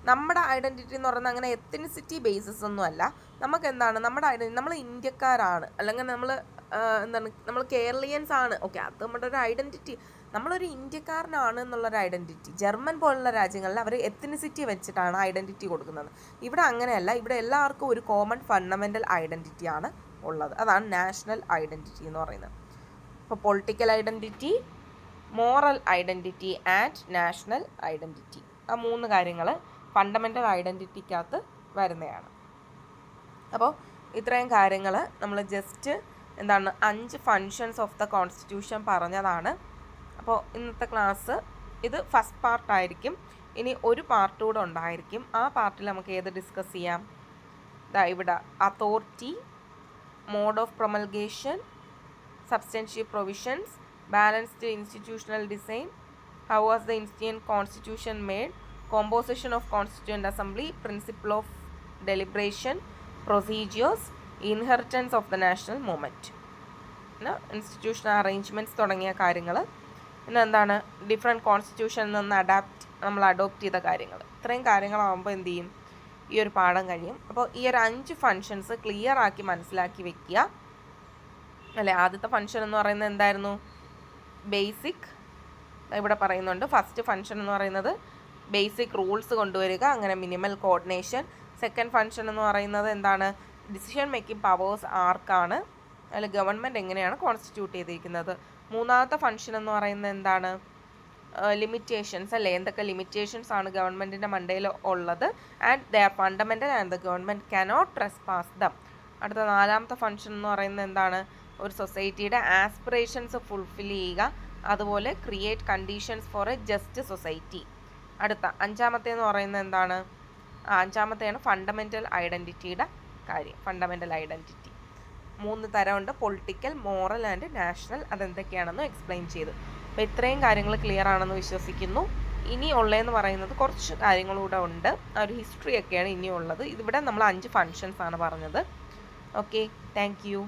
നമ്മുടെ ഐഡൻറ്റിറ്റി എന്ന് പറയുന്നത് അങ്ങനെ എത്നിസിറ്റി ബേസിസ് ഒന്നും അല്ല. നമുക്ക് എന്താണ് നമ്മുടെ ഐഡൻറ്റിറ്റി, നമ്മൾ ഇന്ത്യക്കാരാണ്, അല്ലെങ്കിൽ നമ്മൾ കേരളീയൻസ് ആണ്. ഓക്കെ, അത് നമ്മുടെ ഒരു ഐഡൻറ്റിറ്റി, നമ്മളൊരു ഇന്ത്യക്കാരനാണ് എന്നുള്ളൊരു ഐഡൻറ്റിറ്റി. ജർമ്മൻ പോലുള്ള രാജ്യങ്ങളിൽ അവർ എത്നിസിറ്റി വെച്ചിട്ടാണ് ഐഡൻറ്റിറ്റി കൊടുക്കുന്നത്. ഇവിടെ അങ്ങനെയല്ല, ഇവിടെ എല്ലാവർക്കും ഒരു കോമൺ ഫണ്ടമെൻ്റൽ ഐഡൻറ്റിറ്റിയാണ് ഉള്ളത്. അതാണ് നാഷണൽ ഐഡൻറ്റിറ്റി എന്ന് പറയുന്നത്. ഇപ്പോൾ political identity, moral identity and national identity, ആ 3 കാര്യങ്ങൾ ഫണ്ടമെൻ്റൽ ഐഡൻറ്റിറ്റിക്കകത്ത് വരുന്നതാണ്. അപ്പോൾ ഇത്രയും കാര്യങ്ങൾ നമ്മൾ ജസ്റ്റ് എന്താണ് 5 ഫങ്ഷൻസ് ഓഫ് ദ കോൺസ്റ്റിറ്റ്യൂഷൻ പറഞ്ഞതാണ്. അപ്പോൾ ഇന്നത്തെ ക്ലാസ് ഇത് ഫസ്റ്റ് പാർട്ടായിരിക്കും. ഇനി ഒരു പാർട്ട് കൂടെ ഉണ്ടായിരിക്കും. ആ പാർട്ടിൽ നമുക്ക് ഏത് ഡിസ്കസ് ചെയ്യാം? ഇവിടെ authority, mode of promulgation, substantial provisions, balanced institutional design, how was the Indian constitution made, composition of constituent assembly, principle of deliberation, procedures, inheritance of the national movement, institutional arrangements തുടങ്ങിയ കാര്യങ്ങൾ. പിന്നെ എന്താണ് different കോൺസ്റ്റിറ്റ്യൂഷനിൽ നിന്ന് നമ്മൾ adopt ചെയ്ത കാര്യങ്ങൾ. ഇത്രയും കാര്യങ്ങളാകുമ്പോൾ എന്ത് ചെയ്യും, ഈ ഒരു പാഠം കഴിയും. അപ്പോൾ ഈ ഒരു 5 ഫങ്ഷൻസ് ക്ലിയർ ആക്കി മനസ്സിലാക്കി വെക്കുക അല്ലേ. ആദ്യത്തെ ഫങ്ഷൻ എന്ന് പറയുന്നത് എന്തായിരുന്നു? ബേസിക്. ഇവിടെ പറയുന്നുണ്ട് ഫസ്റ്റ് ഫങ്ഷൻ എന്ന് പറയുന്നത് ബേസിക് റൂൾസ് കൊണ്ടുവരിക, അങ്ങനെ മിനിമൽ കോർഡിനേഷൻ. സെക്കൻഡ് ഫങ്ഷൻ എന്ന് പറയുന്നത് എന്താണ്? ഡിസിഷൻ മേക്കിംഗ് പവേഴ്സ് ആർക്കാണ്, അതിൽ ഗവൺമെൻറ് എങ്ങനെയാണ് കോൺസ്റ്റിറ്റ്യൂട്ട് ചെയ്തിരിക്കുന്നത്. മൂന്നാമത്തെ ഫങ്ഷൻ എന്ന് പറയുന്നത് എന്താണ്? ലിമിറ്റേഷൻസ് അല്ലേ, എന്തൊക്കെ ലിമിറ്റേഷൻസ് ആണ് ഗവൺമെൻറ്റിൻ്റെ മണ്ടയിൽ ഉള്ളത്. And they are fundamental and the government cannot trespass them. അടുത്ത നാലാമത്തെ ഫങ്ഷൻ എന്ന് പറയുന്നത് എന്താണ്? ഒരു സൊസൈറ്റിയുടെ ആസ്പിറേഷൻസ് ഫുൾഫിൽ ചെയ്യുക, അതുപോലെ create conditions for a just society. അടുത്ത അഞ്ചാമത്തേന്ന് പറയുന്നത് എന്താണ്? അഞ്ചാമത്തെയാണ് ഫണ്ടമെൻ്റൽ ഐഡൻറ്റിറ്റിയുടെ കാര്യം. ഫണ്ടമെൻ്റൽ ഐഡൻറ്റിറ്റി 3 തരമുണ്ട്: പൊളിറ്റിക്കൽ, മോറൽ ആൻഡ് നാഷണൽ. അതെന്തൊക്കെയാണെന്ന് എക്സ്പ്ലെയിൻ ചെയ്തു. അപ്പോൾ ഇത്രയും കാര്യങ്ങൾ ക്ലിയർ ആണെന്ന് വിശ്വസിക്കുന്നു. ഇനി ഉള്ളതെന്ന് പറയുന്നത് കുറച്ച് കാര്യങ്ങളൂടെ ഉണ്ട്. ആ ഒരു ഹിസ്റ്ററി ഒക്കെയാണ് ഇനിയുള്ളത്. ഇതിവിടെ നമ്മൾ 5 ഫങ്ഷൻസ് ആണ് പറഞ്ഞത്. Okay, thank you.